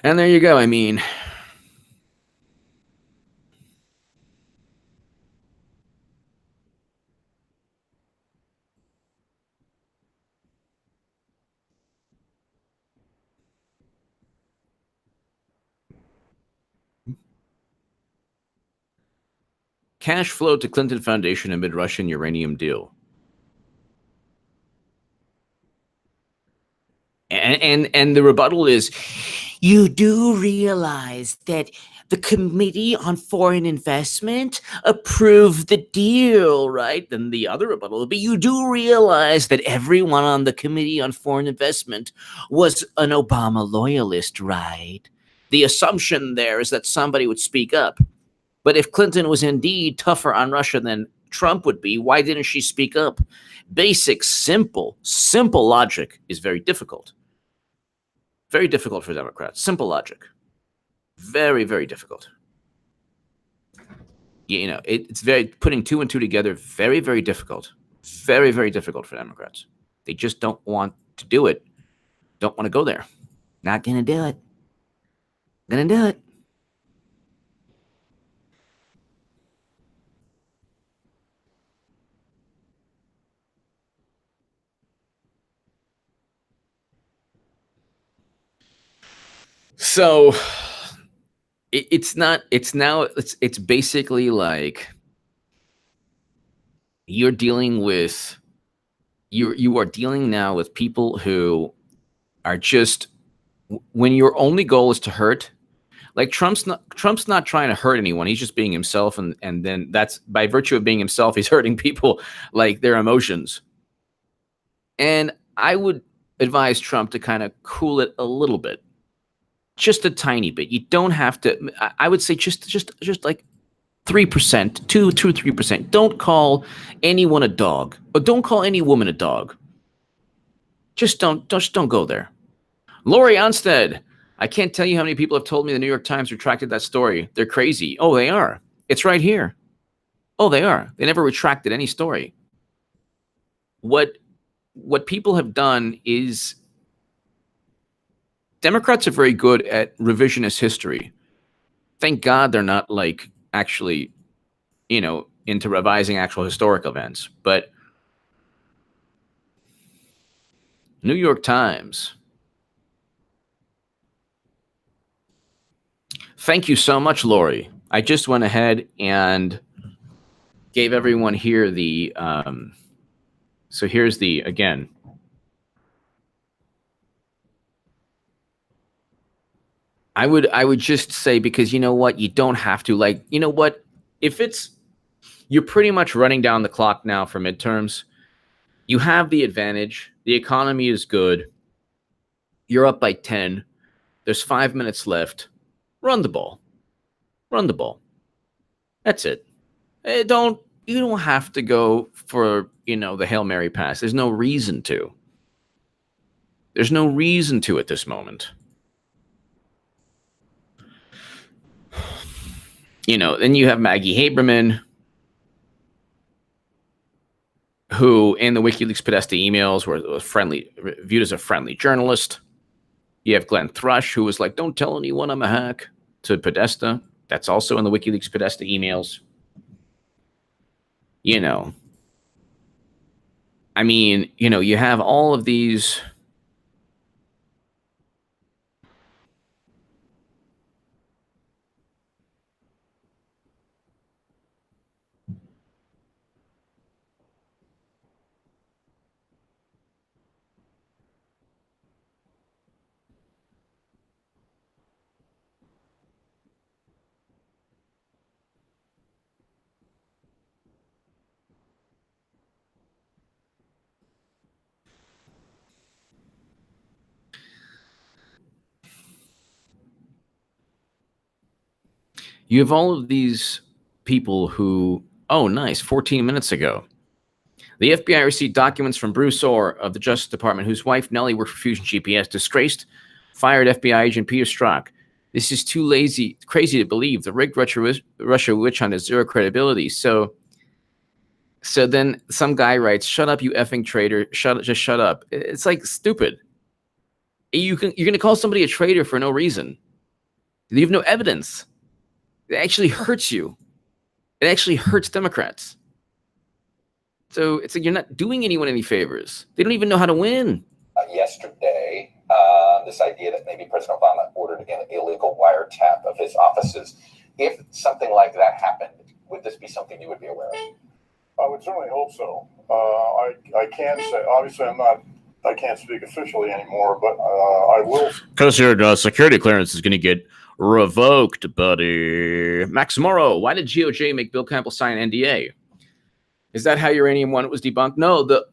And there you go. I mean, cash flow to Clinton Foundation amid Russian uranium deal. And the rebuttal is, you do realize that the Committee on Foreign Investment approved the deal, right? Then the other rebuttal would be, you do realize that everyone on the Committee on Foreign Investment was an Obama loyalist, right? The assumption there is that somebody would speak up. But if Clinton was indeed tougher on Russia than Trump would be, why didn't she speak up? Basic, simple logic is very difficult. Very difficult for Democrats. Simple logic. Very, very difficult. It's very, putting 2 and 2 together, very, very difficult. Very, very difficult for Democrats. They just don't want to do it. Don't want to go there. Not going to do it. Going to do it. So it's basically like you are dealing now with people who are just, when your only goal is to hurt, like Trump's not trying to hurt anyone. He's just being himself. And then that's, by virtue of being himself, he's hurting people, like their emotions. And I would advise Trump to kind of cool it a little bit. Just a tiny bit. You don't have to. I would say just like 3%, 2-3%. Don't call anyone a dog, or don't call any woman a dog. Just don't go there. Lori Onstead, I can't tell you how many people have told me the New York Times retracted that story. They're crazy. Oh, they are. It's right here. Oh, they are. They never retracted any story. What people have done is, Democrats are very good at revisionist history. Thank God they're not like actually, into revising actual historic events. But New York Times. Thank you so much, Lori. I just went ahead and gave everyone here the, so here's the, again, I would just say, because you know what, you don't have to, like, you know what, if it's, you're pretty much running down the clock now for midterms. You have the advantage. The economy is good. You're up by 10. There's 5 minutes left. Run the ball. Run the ball. That's it. You don't have to go for, the Hail Mary pass. There's no reason to. There's no reason to at this moment. Then you have Maggie Haberman, who in the WikiLeaks Podesta emails was viewed as a friendly journalist. You have Glenn Thrush, who was like, don't tell anyone I'm a hack, to Podesta. That's also in the WikiLeaks Podesta emails. I mean, you have all of these. You have all of these people who, oh, nice, 14 minutes ago. The FBI received documents from Bruce Orr of the Justice Department, whose wife, Nellie, worked for Fusion GPS, disgraced, fired FBI agent Peter Strzok. This is too crazy to believe. The rigged Russia witch hunt has zero credibility. So then some guy writes, shut up, you effing traitor. Just shut up. It's like stupid. You're going to call somebody a traitor for no reason. You have no evidence. It actually hurts you. It actually hurts Democrats. So it's like you're not doing anyone any favors. They don't even know how to win. Yesterday, this idea that maybe President Obama ordered an illegal wiretap of his offices. If something like that happened, would this be something you would be aware of? I would certainly hope so. I can't say, obviously I can't speak officially anymore, but I will. Because your security clearance is going to get revoked, buddy. Max Morrow, why did GOJ make Bill Campbell sign an NDA? Is that how Uranium One was debunked? No, the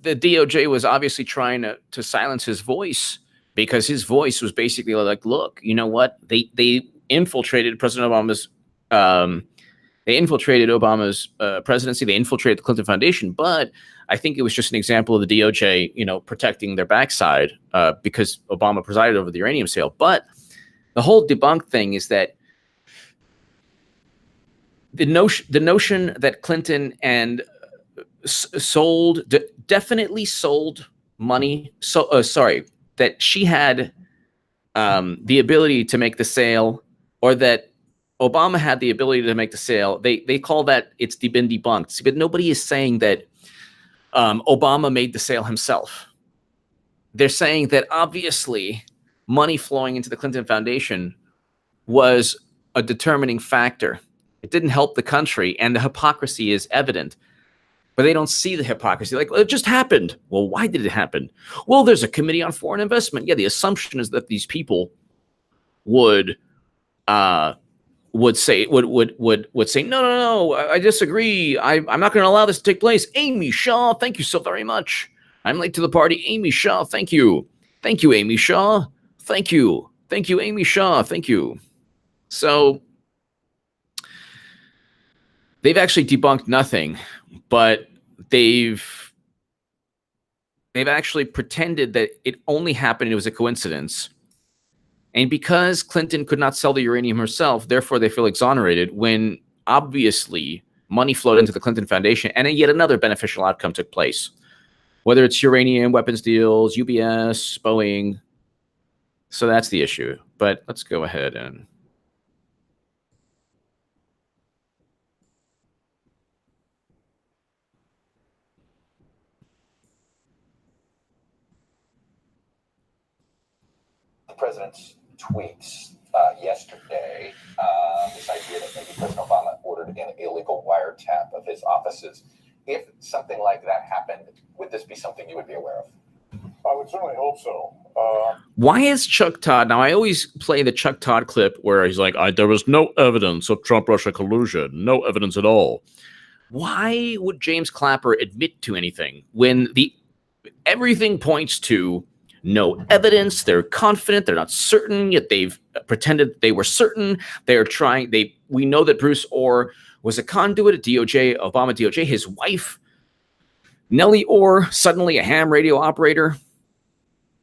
DOJ was obviously trying to silence his voice, because his voice was basically like, look, you know what? They infiltrated President Obama's presidency. They infiltrated the Clinton Foundation, but I think it was just an example of the DOJ, protecting their backside because Obama presided over the uranium sale. But the whole debunk thing is that the notion that Clinton and definitely sold money. That she had the ability to make the sale, or that Obama had the ability to make the sale. They call that it's been debunked. But nobody is saying that Obama made the sale himself. They're saying that obviously money flowing into the Clinton Foundation was a determining factor. It didn't help the country, and the hypocrisy is evident. But they don't see the hypocrisy. Like, well, it just happened. Well, why did it happen? Well, there's a committee on foreign investment. Yeah, the assumption is that these people would say no, I disagree. I'm not going to allow this to take place. Amy Shaw, thank you so very much. I'm late to the party. Amy Shaw, thank you. Thank you, Amy Shaw. Thank you. Thank you, Amy Shaw. Thank you. So they've actually debunked nothing, but they've actually pretended that it only happened, it was a coincidence. And because Clinton could not sell the uranium herself, therefore they feel exonerated, when obviously money flowed into the Clinton Foundation and yet another beneficial outcome took place. Whether it's uranium, weapons deals, UBS, Boeing. So that's the issue. But let's go ahead and... The president's tweets yesterday, this idea that maybe President Obama ordered an illegal wiretap of his offices. If something like that happened, would this be something you would be aware of? I would certainly hope so. Why is Chuck Todd? Now, I always play the Chuck Todd clip where he's like, there was no evidence of Trump-Russia collusion, no evidence at all. Why would James Clapper admit to anything when everything points to no evidence? They're confident, they're not certain, yet they've pretended they were certain. They're trying. We know that Bruce Orr was a conduit at DOJ, Obama DOJ. His wife, Nellie Orr, suddenly a ham radio operator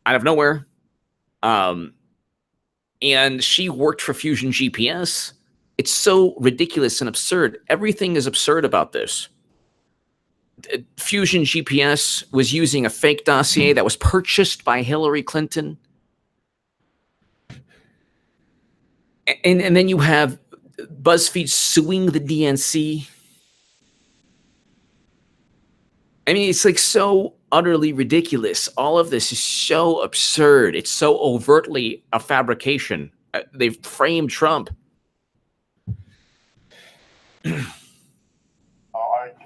out of nowhere. And she worked for Fusion GPS. It's so ridiculous and absurd. Everything is absurd about this. Fusion GPS was using a fake dossier that was purchased by Hillary Clinton. And then you have BuzzFeed suing the DNC. I mean, it's like so utterly ridiculous. All of this is so absurd. It's so overtly a fabrication. They've framed Trump.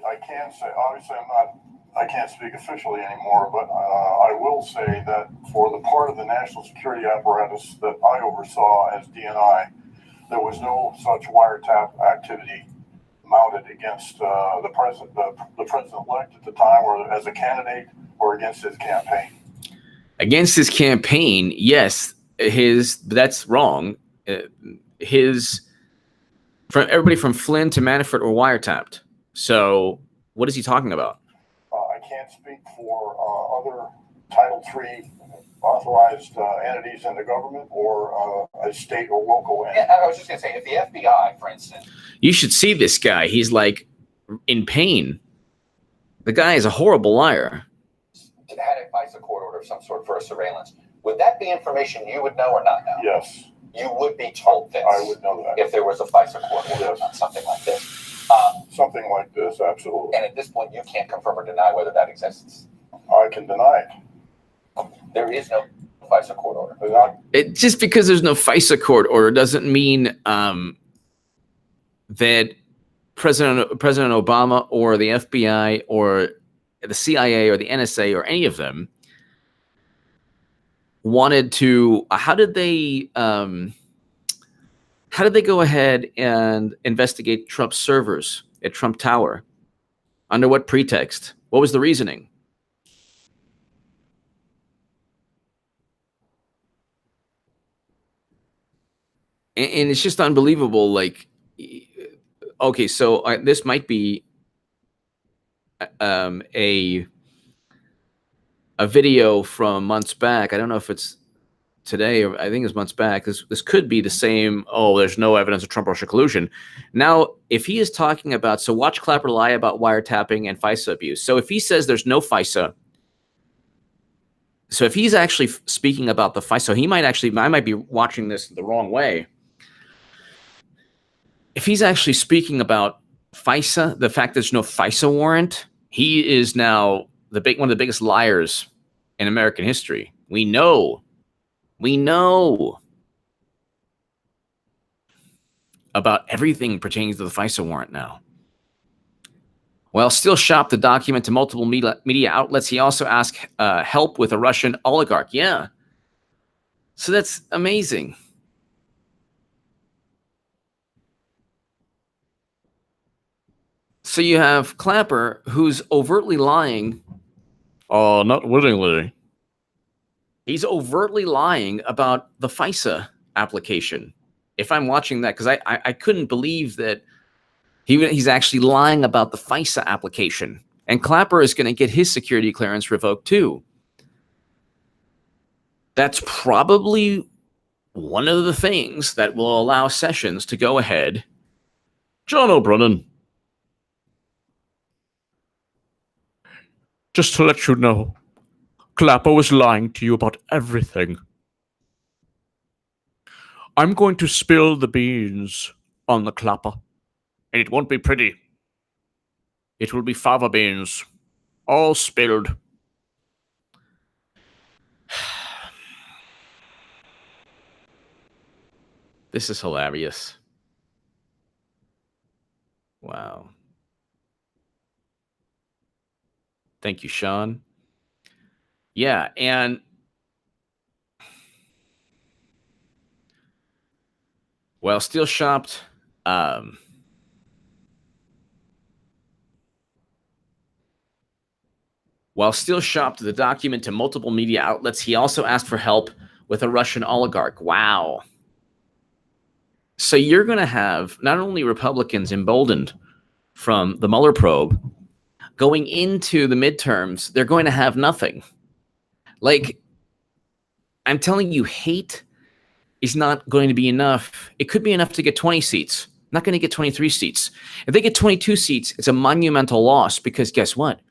I can say, obviously, I can't speak officially anymore, but I will say that for the part of the national security apparatus that I oversaw as DNI, there was no such wiretap activity mounted against the president-elect at the time, or as a candidate, or against his campaign. Against his campaign, yes, that's wrong. Everybody from Flynn to Manafort were wiretapped. So what is he talking about? I can't speak for other Title III authorized entities in the government, or a state or local entity. Yeah, I was just going to say, if the FBI, for instance. You should see this guy. He's like in pain. The guy is a horrible liar. Had a FISA court order of some sort for a surveillance, would that be information you would know or not know? Yes. You would be told this. I would know that. If there was a FISA court order Yes. on something like this. Something like this, absolutely. And at this point, you can't confirm or deny whether that exists. I can deny it. There is no FISA court order. Just because there's no FISA court order doesn't mean that President Obama or the FBI or the CIA or the NSA or any of them wanted to. How did they go ahead and investigate Trump's servers at Trump Tower? Under what pretext? What was the reasoning? And it's just unbelievable. Like, okay, so this might be a video from months back. I don't know if it's today, or I think it's months back. This could be the same. Oh, there's no evidence of Trump-Russia collusion. Now, if he is talking about, so watch Clapper lie about wiretapping and FISA abuse. So if he says there's no FISA, so if he's actually speaking about the FISA, so I might be watching this the wrong way. If he's actually speaking about FISA, the fact there's no FISA warrant, he is now one of the biggest liars in American history. We know about everything pertaining to the FISA warrant now. While still shopped the document to multiple media outlets, he also asked help with a Russian oligarch. Yeah. So that's amazing. So you have Clapper, who's overtly lying. Not wittingly. He's overtly lying about the FISA application. If I'm watching that, because I couldn't believe that he's actually lying about the FISA application. And Clapper is going to get his security clearance revoked too. That's probably one of the things that will allow Sessions to go ahead. John O'Brien, just to let you know, Clapper was lying to you about everything. I'm going to spill the beans on the Clapper, and it won't be pretty. It will be fava beans, all spilled. This is hilarious. Wow. Thank you, Sean. Yeah, and While still shopped, the document to multiple media outlets, he also asked for help with a Russian oligarch. Wow. So you're going to have not only Republicans emboldened from the Mueller probe, going into the midterms, they're going to have nothing. Like, I'm telling you, hate is not going to be enough. It could be enough to get 20 seats. Not going to get 23 seats. If they get 22 seats, it's a monumental loss because guess what?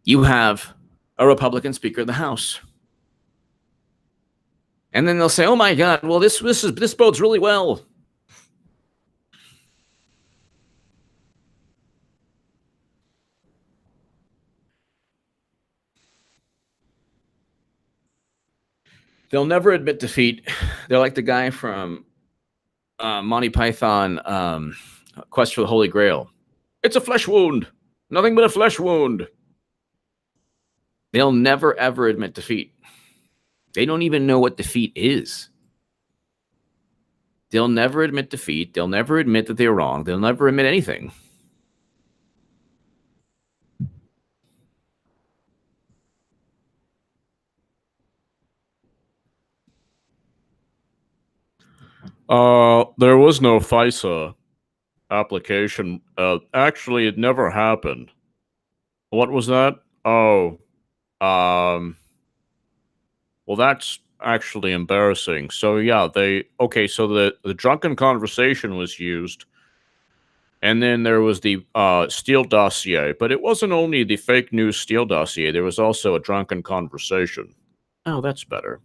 You have a Republican Speaker of the House. And then they'll say, oh my God, well, this bodes really well. They'll never admit defeat. They're like the guy from Monty Python, Quest for the Holy Grail. It's a flesh wound. Nothing but a flesh wound. They'll never, ever admit defeat. They don't even know what defeat is. They'll never admit defeat. They'll never admit that they're wrong. They'll never admit anything. There was no FISA application. Actually, it never happened. What was that? Oh, well, that's actually embarrassing. So yeah, so the drunken conversation was used, and then there was the Steele dossier, but it wasn't only the fake news Steele dossier. There was also a drunken conversation. Oh, that's better.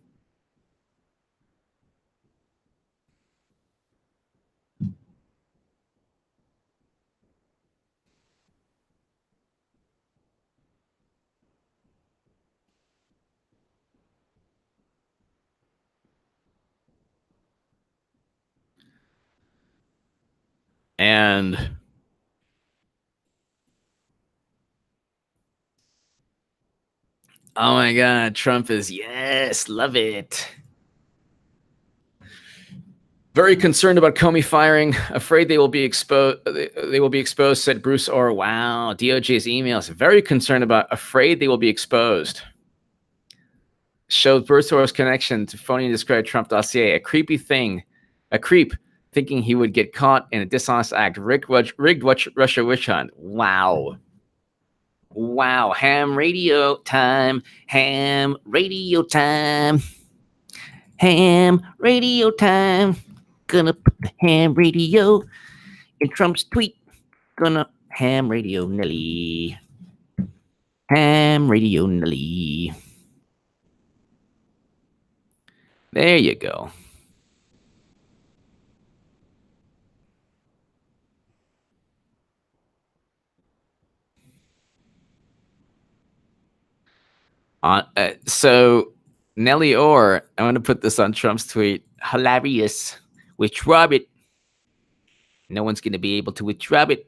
And oh my God, Trump is, yes, love it. Very concerned about Comey firing. Afraid they will be exposed. They will be exposed, said Bruce Orr. Wow, DOJ's emails. Very concerned about. Afraid they will be exposed. Showed Bruce Orr's connection to phony and discredited Trump dossier. A creepy thing. A creep thinking he would get caught in a dishonest act. Rigged Russia witch hunt. Wow. Wow. Ham radio time. Ham radio time. Ham radio time. Gonna put the ham radio in Trump's tweet. Gonna ham radio Nelly. Ham radio Nelly. There you go. So Nelly Orr, I'm going to put this on Trump's tweet. Hilarious. Withdraw it. No one's going to be able to withdraw it.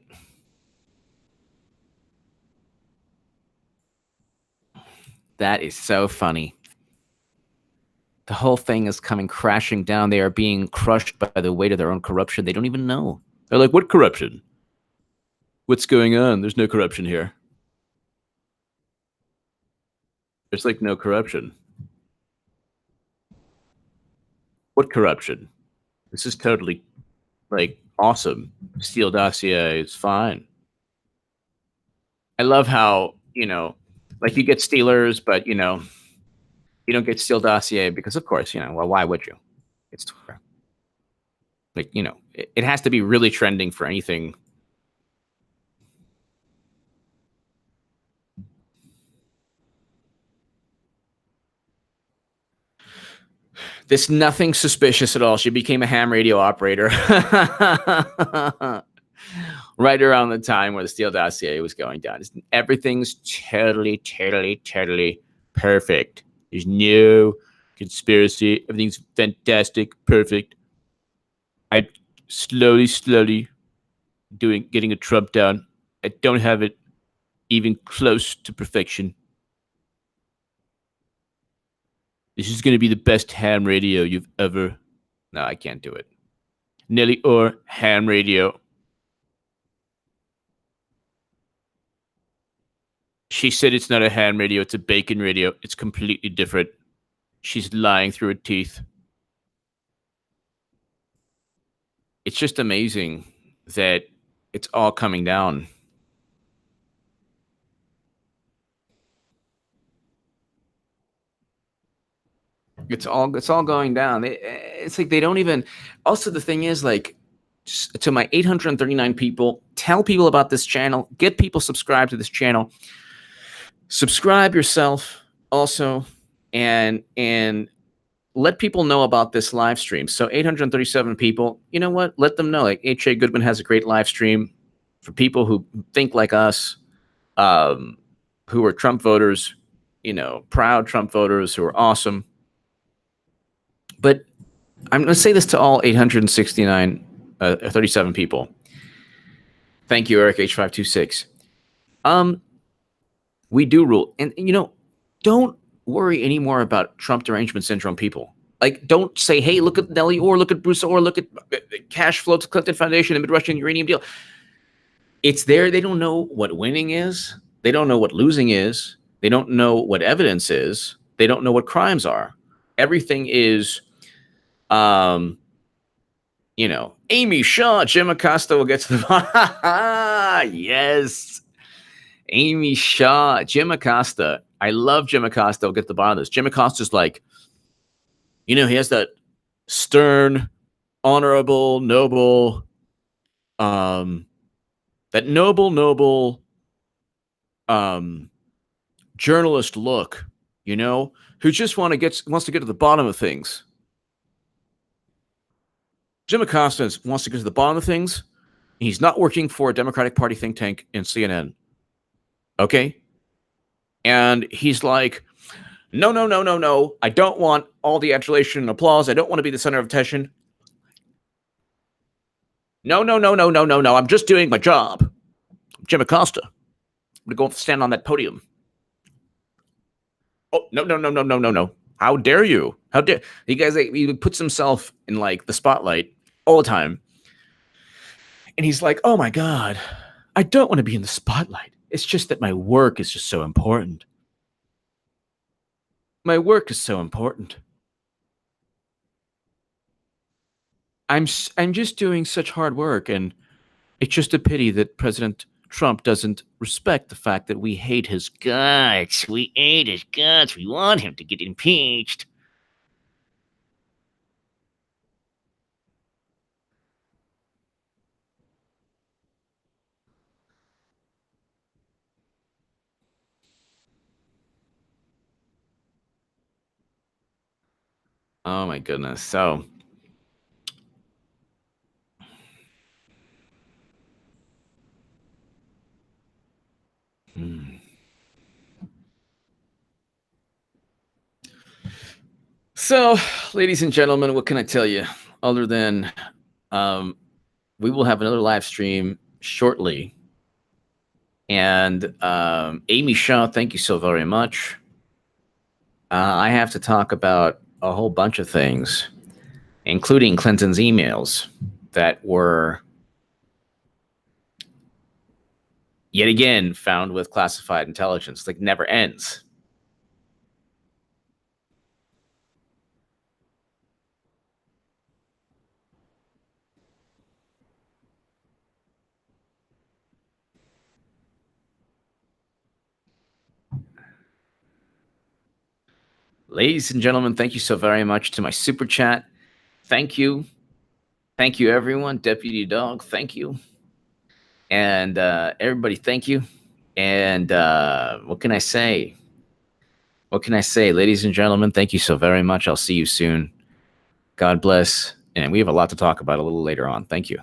That is so funny. The whole thing is coming crashing down. They are being crushed by the weight of their own corruption. They don't even know. They're like, what corruption? What's going on? There's no corruption here. There's like no corruption. What corruption? This is totally like awesome. Steele dossier is fine. I love how, like you get Steelers, but you don't get Steele dossier because of course, well, why would you? It's Twitter. Like, it has to be really trending for anything. This nothing suspicious at all. She became a ham radio operator right around the time where the Steele dossier was going down. Everything's totally perfect. There's no conspiracy. Everything's fantastic, perfect. I slowly getting a Trump down. I don't have it even close to perfection. This is going to be the best ham radio you've ever No, I can't do it. Nelly or ham radio. She said it's not a ham radio, it's a bacon radio. It's completely different. She's lying through her teeth. It's just amazing that it's all coming down. It's all going down. It's like they don't even. Also, the thing is, like, to my 839 people, tell people about this channel. Get people subscribed to this channel. Subscribe yourself also, and let people know about this live stream. So 837 people. You know what? Let them know. Like H.A. Goodman has a great live stream for people who think like us, who are Trump voters. You know, proud Trump voters who are awesome. But I'm going to say this to all 37 people. Thank you, Eric H526. We do rule. And, you know, don't worry anymore about Trump derangement syndrome people. Like, don't say, hey, look at Nelly or look at Bruce or look at Cash Flow to Clinton Foundation and Mid-Russian Uranium deal. It's there. They don't know what winning is. They don't know what losing is. They don't know what evidence is. They don't know what crimes are. Everything is... you know, Amy Shaw, Jim Acosta will get to the yes. Amy Shaw, Jim Acosta. I love Jim Acosta. We'll get to the bottom of this. Jim Acosta's like, you know, he has that stern, honorable, noble, that noble, journalist look, you know, who just wants to get to the bottom of things. Jim Acosta wants to get to the bottom of things. He's not working for a Democratic Party think tank in CNN. Okay? And he's like, no. I don't want all the adulation and applause. I don't want to be the center of attention. No. I'm just doing my job. Jim Acosta. I'm going to go stand on that podium. Oh, no. How dare you? How dare you guys? He puts himself in like the spotlight all the time. And he's like, oh my God, I don't want to be in the spotlight. It's just that my work is just so important. My work is so important. I'm just doing such hard work, and it's just a pity that President Trump doesn't respect the fact that we hate his guts. We hate his guts. We want him to get impeached. Oh my goodness. So So, ladies and gentlemen, what can I tell you other than we will have another live stream shortly. And Amy Shaw, thank you so very much. I have to talk about a whole bunch of things, including Clinton's emails that were yet again found with classified intelligence. Like, never ends. Ladies and gentlemen, thank you so very much to my super chat. Thank you. Thank you, everyone. Deputy Dog, thank you. And everybody, thank you. And what can I say? What can I say? Ladies and gentlemen, thank you so very much. I'll see you soon. God bless. And we have a lot to talk about a little later on. Thank you.